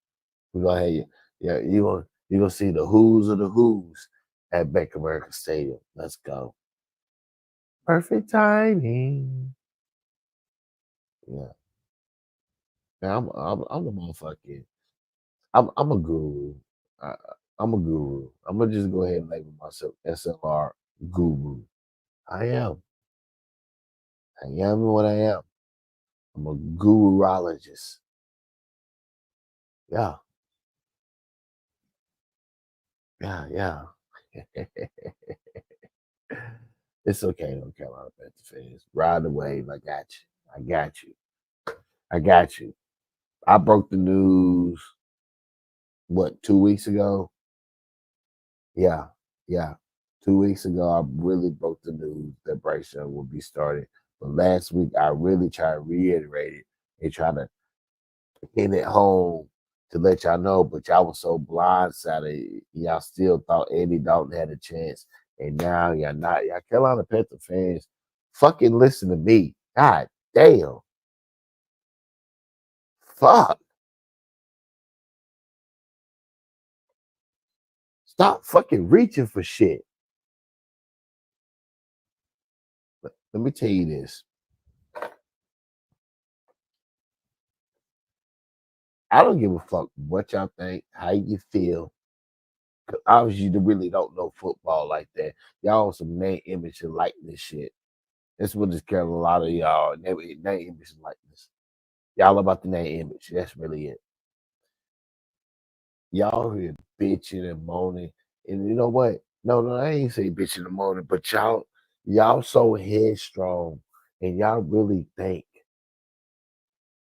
A: We're gonna have you. Yeah, you gonna see the who's of the who's at Bank of America Stadium. Let's go. Perfect timing. Yeah. Now I'm the motherfucking. I'm a guru. I'm a guru. I'm gonna just go ahead and label myself S.L.R. guru. I am. I am what I am. I'm a gurologist. Yeah. Yeah. It's okay, though, Carolina Panthers fans. Ride the wave. I got you. I got you. I got you. I broke the news, 2 weeks ago? Yeah. 2 weeks ago, I really broke the news that Bryce Young will be starting. But last week, I really tried to reiterate it and try to hit it home to let y'all know, but y'all was so blindsided. Y'all still thought Andy Dalton had a chance, and now y'all not. Y'all Carolina Panther fans, fucking listen to me. God damn. Fuck. Stop fucking reaching for shit. Let me tell you this. I don't give a fuck what y'all think, how you feel. Cause obviously you really don't know football like that. Y'all on some name, image, and likeness shit. That's what this care a lot of y'all. Name, image, and likeness. Y'all about the name, image. That's really it. Y'all here bitching and moaning. And you know what? No, I ain't say bitching and moaning, but y'all so headstrong and y'all really think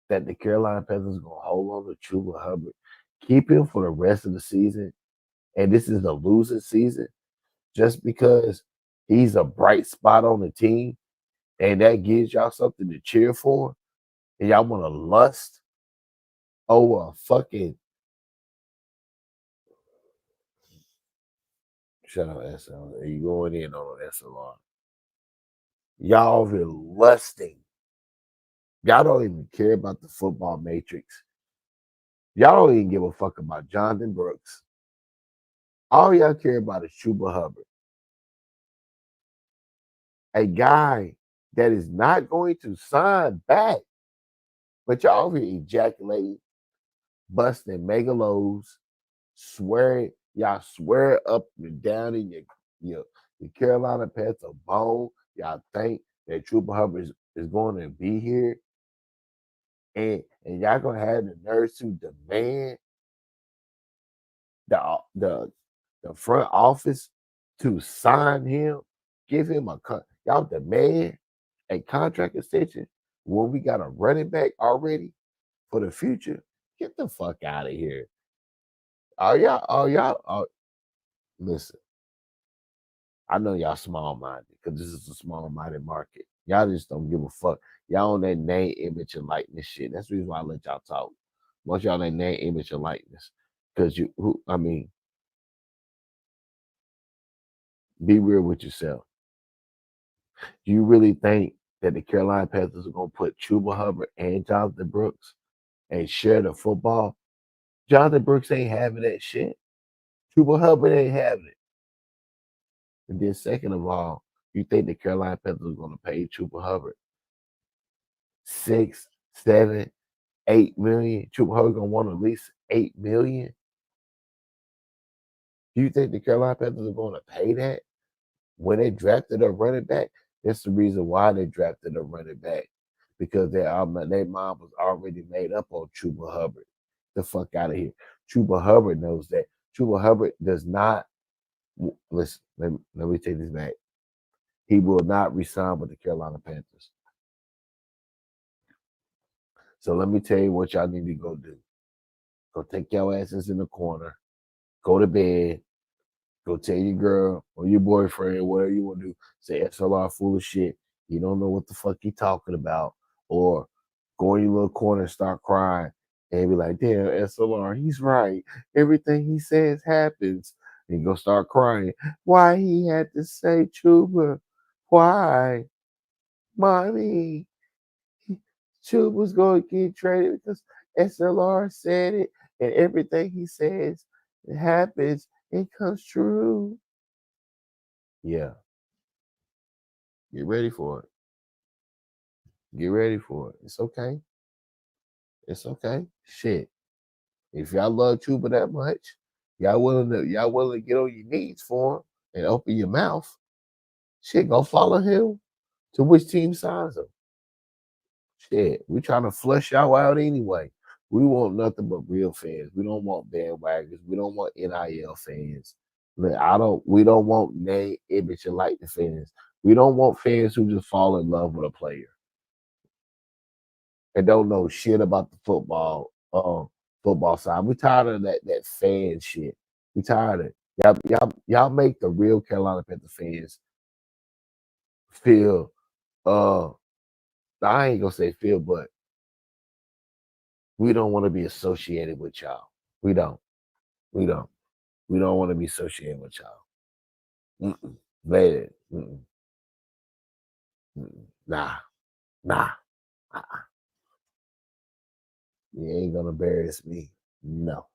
A: that the Carolina Panthers gonna hold on to Chuba Hubbard, keep him for the rest of the season, and this is a losing season just because he's a bright spot on the team and that gives y'all something to cheer for, and y'all want to lust over a fucking shut up, S.L.R. You going in on S.L.R. Y'all been lusting. Y'all don't even care about the football matrix. Y'all don't even give a fuck about Jonathan Brooks. All y'all care about is Chuba Hubbard. A guy that is not going to sign back. But y'all over here ejaculating, busting mega lows, swearing, y'all swear up and down in your Carolina Panther bone. Y'all think that Chuba Hubbard is going to be here. And y'all gonna have the nerve to demand the front office to sign him, give him y'all demand a contract extension when we got a running back already for the future. Get the fuck out of here. Listen, I know y'all small-minded because this is a small-minded market. Y'all just don't give a fuck. Y'all on that name, image, and likeness shit. That's the reason why I let y'all talk. Most y'all that name, image, and likeness. Because be real with yourself. Do you really think that the Carolina Panthers are going to put Chuba Hubbard and Jonathan Brooks and share the football? Jonathan Brooks ain't having that shit. Chuba Hubbard ain't having it. And then second of all, you think the Carolina Panthers are going to pay Chuba Hubbard 6, 7, 8 million? Chuba Hubbard going to want at least 8 million? Do you think the Carolina Panthers are going to pay that when they drafted a running back? That's the reason why they drafted a running back. because their mind was already made up on Chuba Hubbard. The fuck out of here. Chuba Hubbard knows that. Chuba Hubbard does not listen. Let me take this back. He will not resign with the Carolina Panthers. So let me tell you what y'all need to go do. Go take your asses in the corner. Go to bed. Go tell your girl or your boyfriend, whatever you want to do. Say S.L.R full of shit. You don't know what the fuck he talking about. Or go in your little corner and start crying and be like, damn, S.L.R, he's right. Everything he says happens. And you go start crying. Why he had to say Chuba? Why? Mommy. Chuba's going to get traded because S.L.R said it. And everything he says it happens. It comes true. Yeah. Get ready for it. Get ready for it. It's okay. It's okay. Shit. If y'all love Chuba that much, y'all willing to get on your knees for him and open your mouth. Shit, go follow him to which team signs him. Shit, we trying to flush y'all out anyway. We want nothing but real fans. We don't want bandwagons. We don't want NIL fans. We don't want name, image, and likeness fans. We don't want fans who just fall in love with a player and don't know shit about the football side. We tired of that fan shit. We tired of it. Y'all make the real Carolina Panther fans feel I ain't gonna say feel, but we don't want to be associated with y'all. We don't. We don't. We don't want to be associated with y'all. Lady. Nah. You ain't gonna embarrass me. No.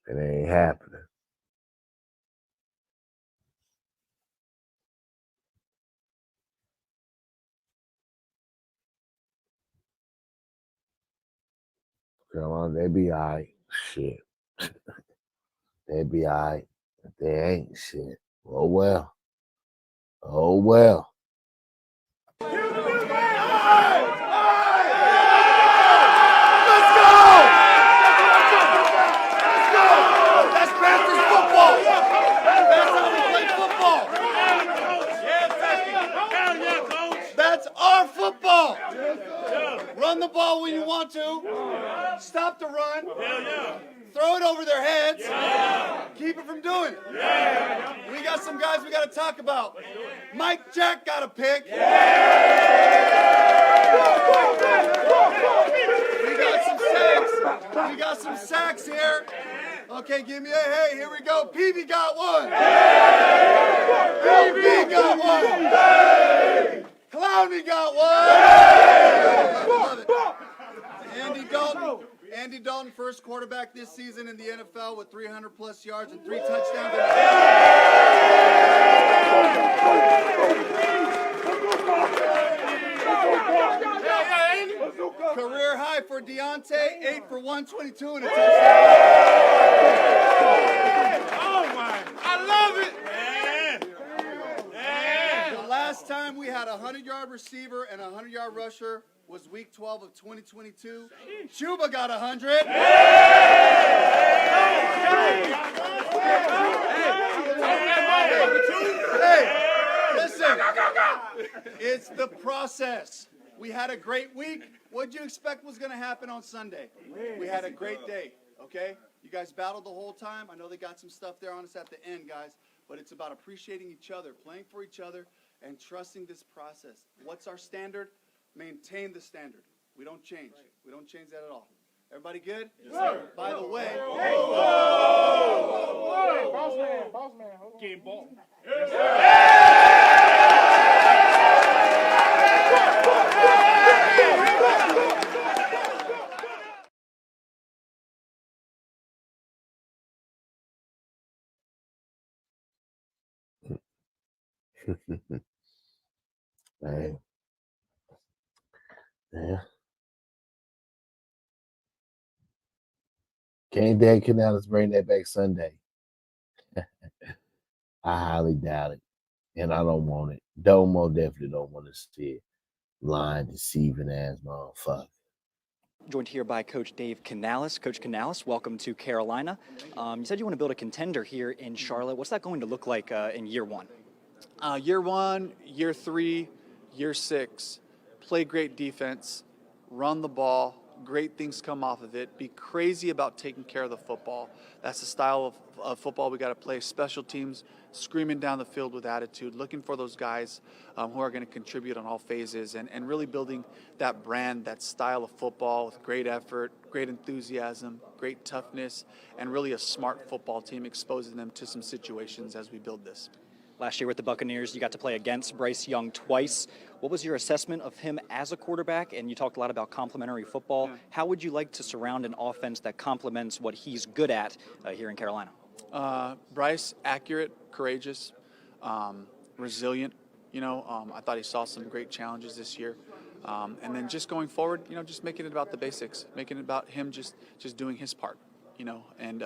A: It ain't happening. Carolina, they be all right. Shit. They be all right. If they ain't shit. Oh well. Oh well.
F: That's Panthers football. That's how we play football. That's our football. Run the ball when you want to. Stop the run. Throw it over their heads. Keep it from doing it. We got some guys we got to talk about. Mike Jack got a pick. We got some sacks. We got some sacks here. Okay, give me a hey. Here we go. Peavy got one. LB got one. Clowney got one. Love it. Andy Dalton, first quarterback this season in the NFL with 300-plus yards and 3 touchdowns. Career high for Deontay, 8 for 122 and a touchdown. Oh my! I love it. The last time we had a 100-yard receiver and a 100-yard rusher was week 12 of 2022. Chuba got 100. Hey, listen. It's the process. We had a great week. What'd you expect was going to happen on Sunday? We had a great day, okay? You guys battled the whole time. I know they got some stuff there on us at the end, guys, but it's about appreciating each other, playing for each other, and trusting this process. What's our standard? Maintain the standard. We don't change. We don't change that at all. Everybody good? Yes, sir. By the way.
S: Boss man. Game ball.
F: Yes, sir.
A: Man. Yeah. Can't Dan Canales bring that back Sunday. I highly doubt it. And I don't want it. Definitely don't want to see it. Lying, deceiving ass motherfucker.
I: Joined here by Coach Dave Canales. Coach Canales, welcome to Carolina. You said you want to build a contender here in Charlotte. What's that going to look like in year one?
B: Year 1, year 3, year 6, play great defense, run the ball, great things come off of it, be crazy about taking care of the football. That's the style of football we got to play. Special teams, screaming down the field with attitude, looking for those guys who are going to contribute on all phases, and really building that brand, that style of football with great effort, great enthusiasm, great toughness, and really a smart football team, exposing them to some situations as we build this.
I: Last year with the Buccaneers, you got to play against Bryce Young twice. What was your assessment of him as a quarterback? And you talked a lot about complementary football. Yeah. How would you like to surround an offense that complements what he's good at here in Carolina?
B: Bryce, accurate, courageous, resilient. I thought he saw some great challenges this year. And then just going forward, just making it about the basics, making it about him just doing his part. And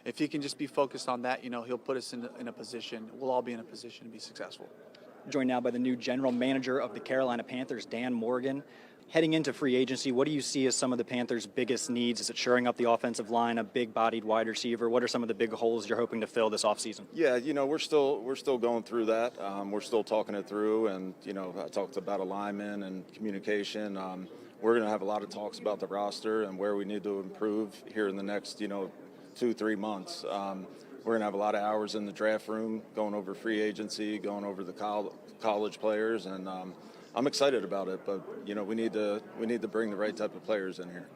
B: if he can just be focused on that, he'll put us in a position, we'll all be in a position to be successful.
I: Joined now by the new general manager of the Carolina Panthers, Dan Morgan. Heading into free agency, what do you see as some of the Panthers' biggest needs? Is it shoring up the offensive line, a big-bodied wide receiver? What are some of the big holes you're hoping to fill this offseason?
J: Yeah, we're still going through that. We're still talking it through, and I talked about alignment and communication. We're going to have a lot of talks about the roster and where we need to improve here in the next 2-3 months. We're going to have a lot of hours in the draft room, going over free agency, going over the college players, and I'm excited about it. But we need to bring the right type of players in here.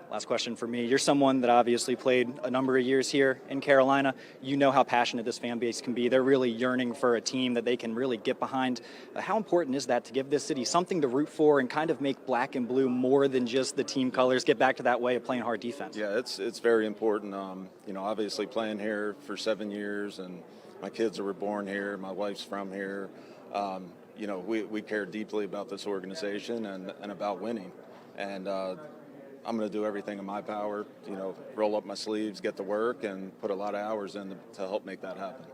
I: Last question for me. You're someone that obviously played a number of years here in Carolina. You know how passionate this fan base can be. They're really yearning for a team that they can really get behind. How important is that to give this city something to root for and kind of make black and blue more than just the team colors, get back to that way of playing hard defense?
J: Yeah, it's very important. Obviously playing here for 7 years, and my kids were born here. My wife's from here. We care deeply about this organization and about winning. And I'm going to do everything in my power, roll up my sleeves, get to work, and put a lot of hours in to help make that happen.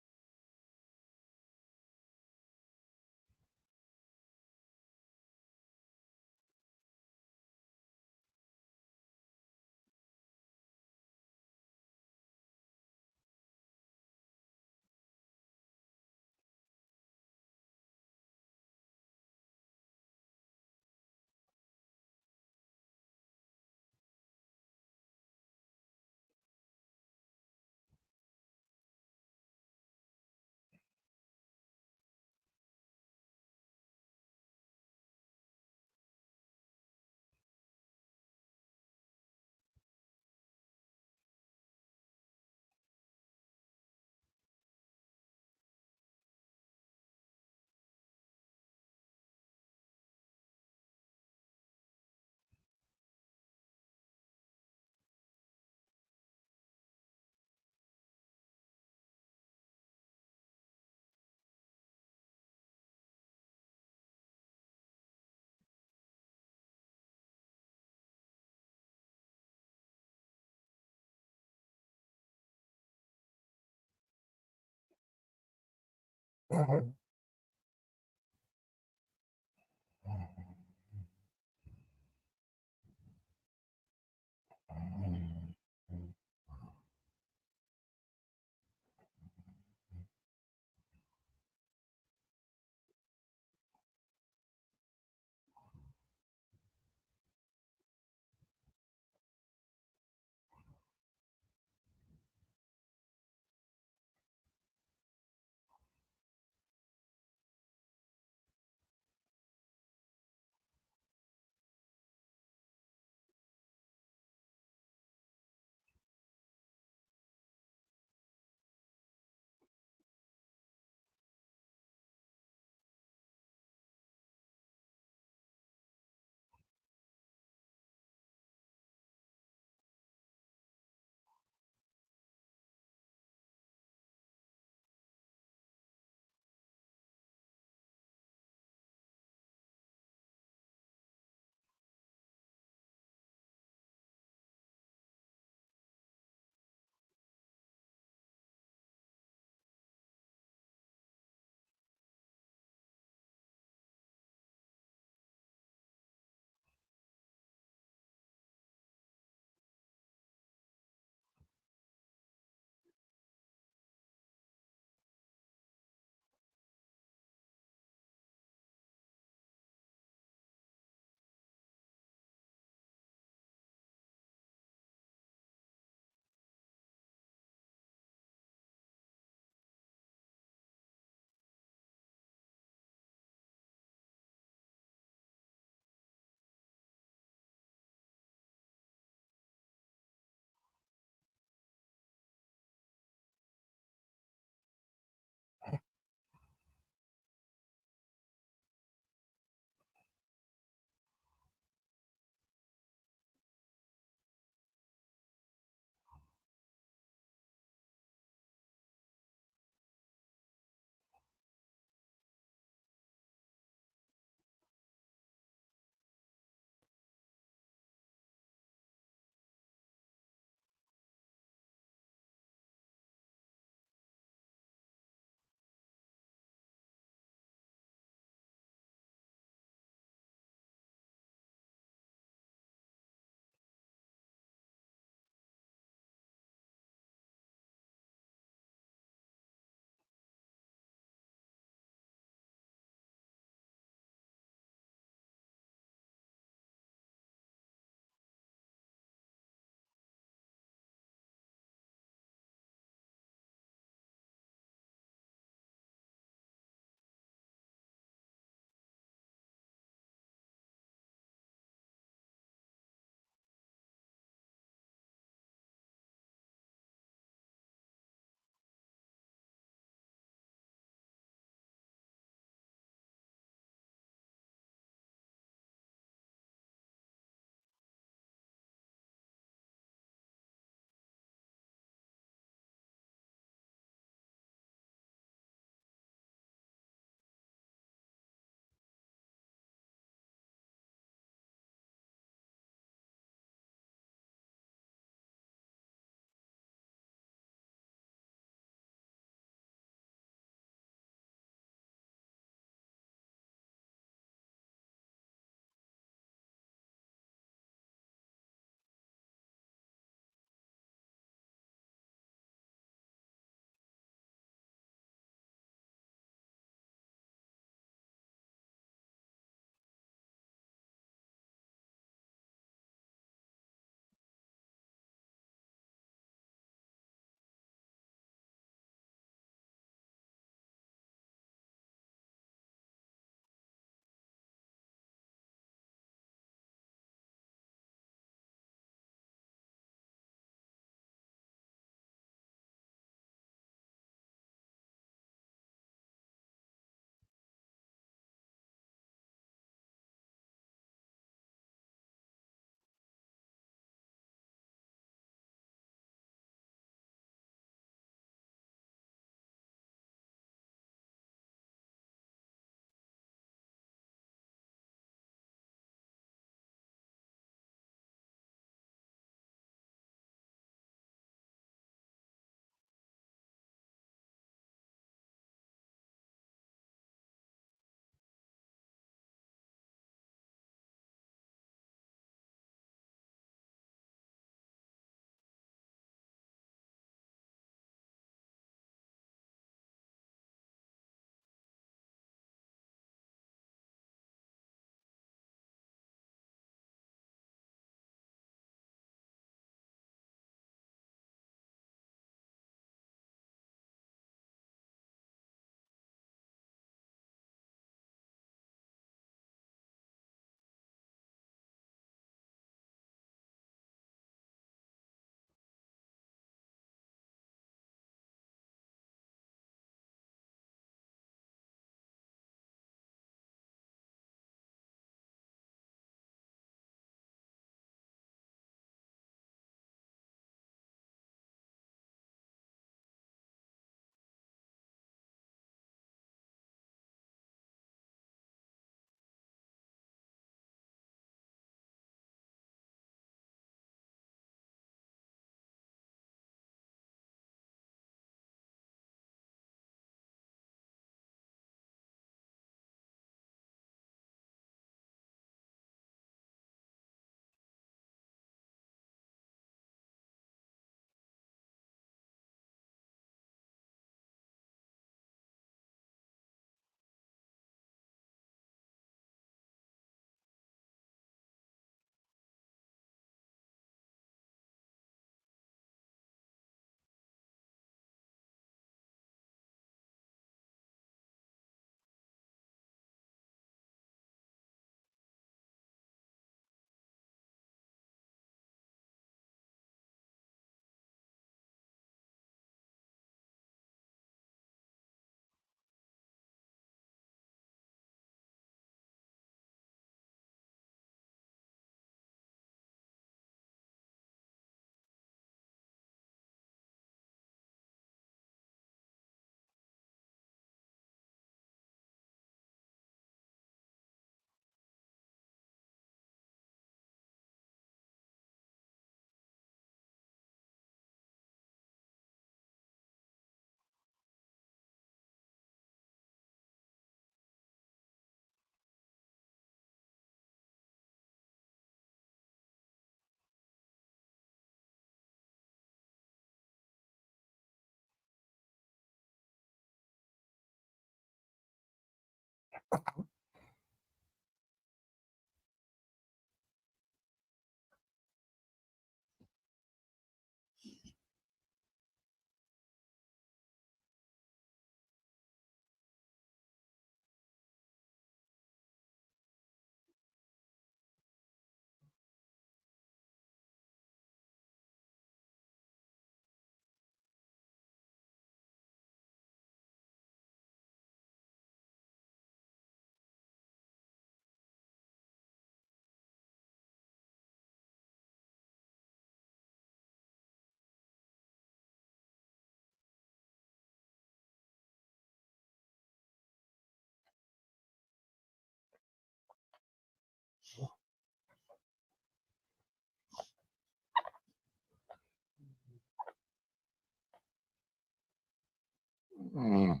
A: Mm.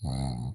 A: Mm.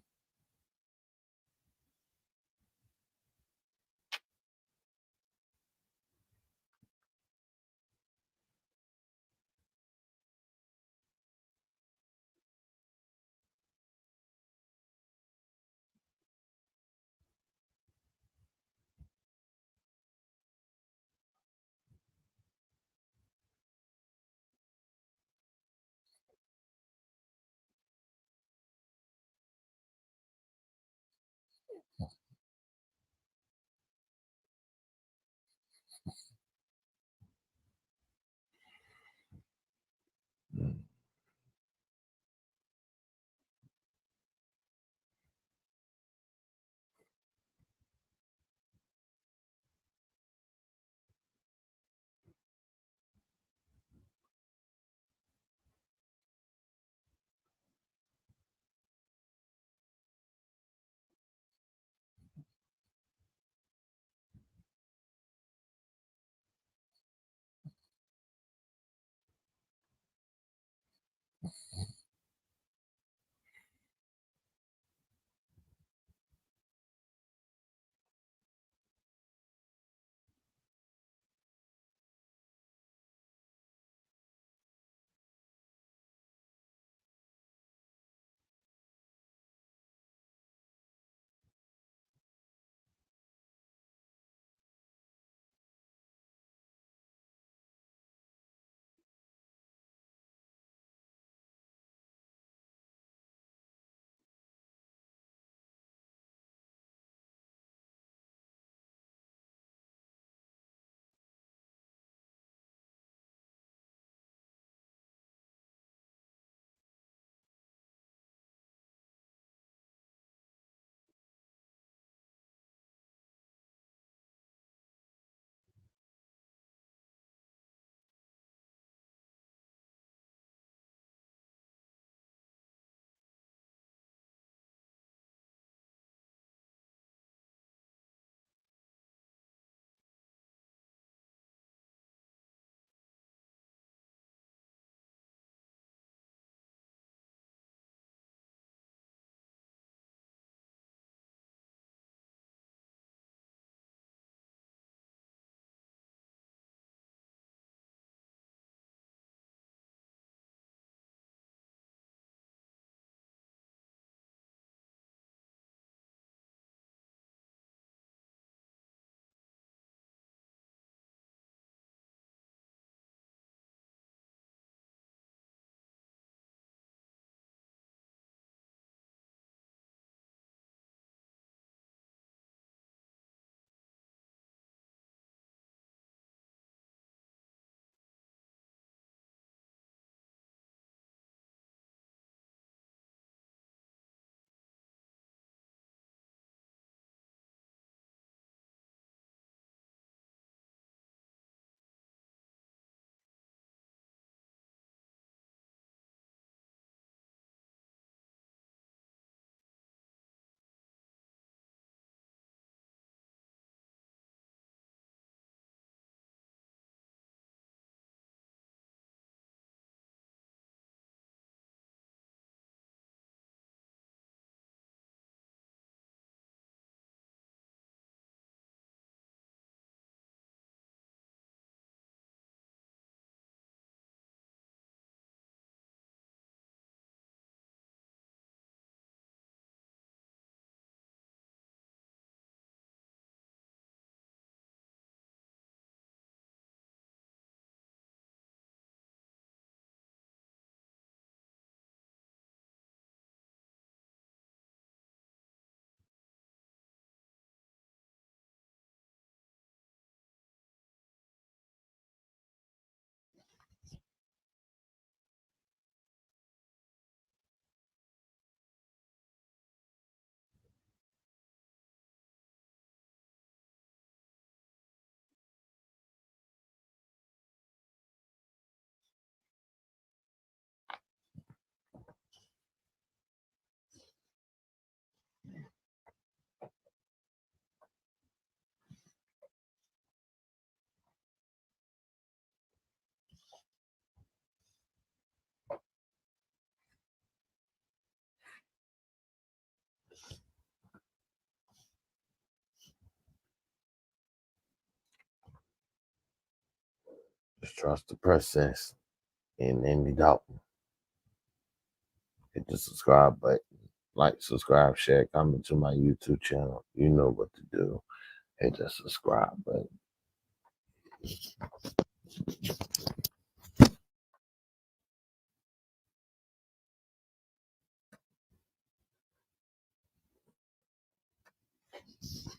A: Just trust the process. And Andy Dalton. Hit the subscribe button. Like, subscribe, share, comment to my YouTube channel. You know what to do. Hit the subscribe button.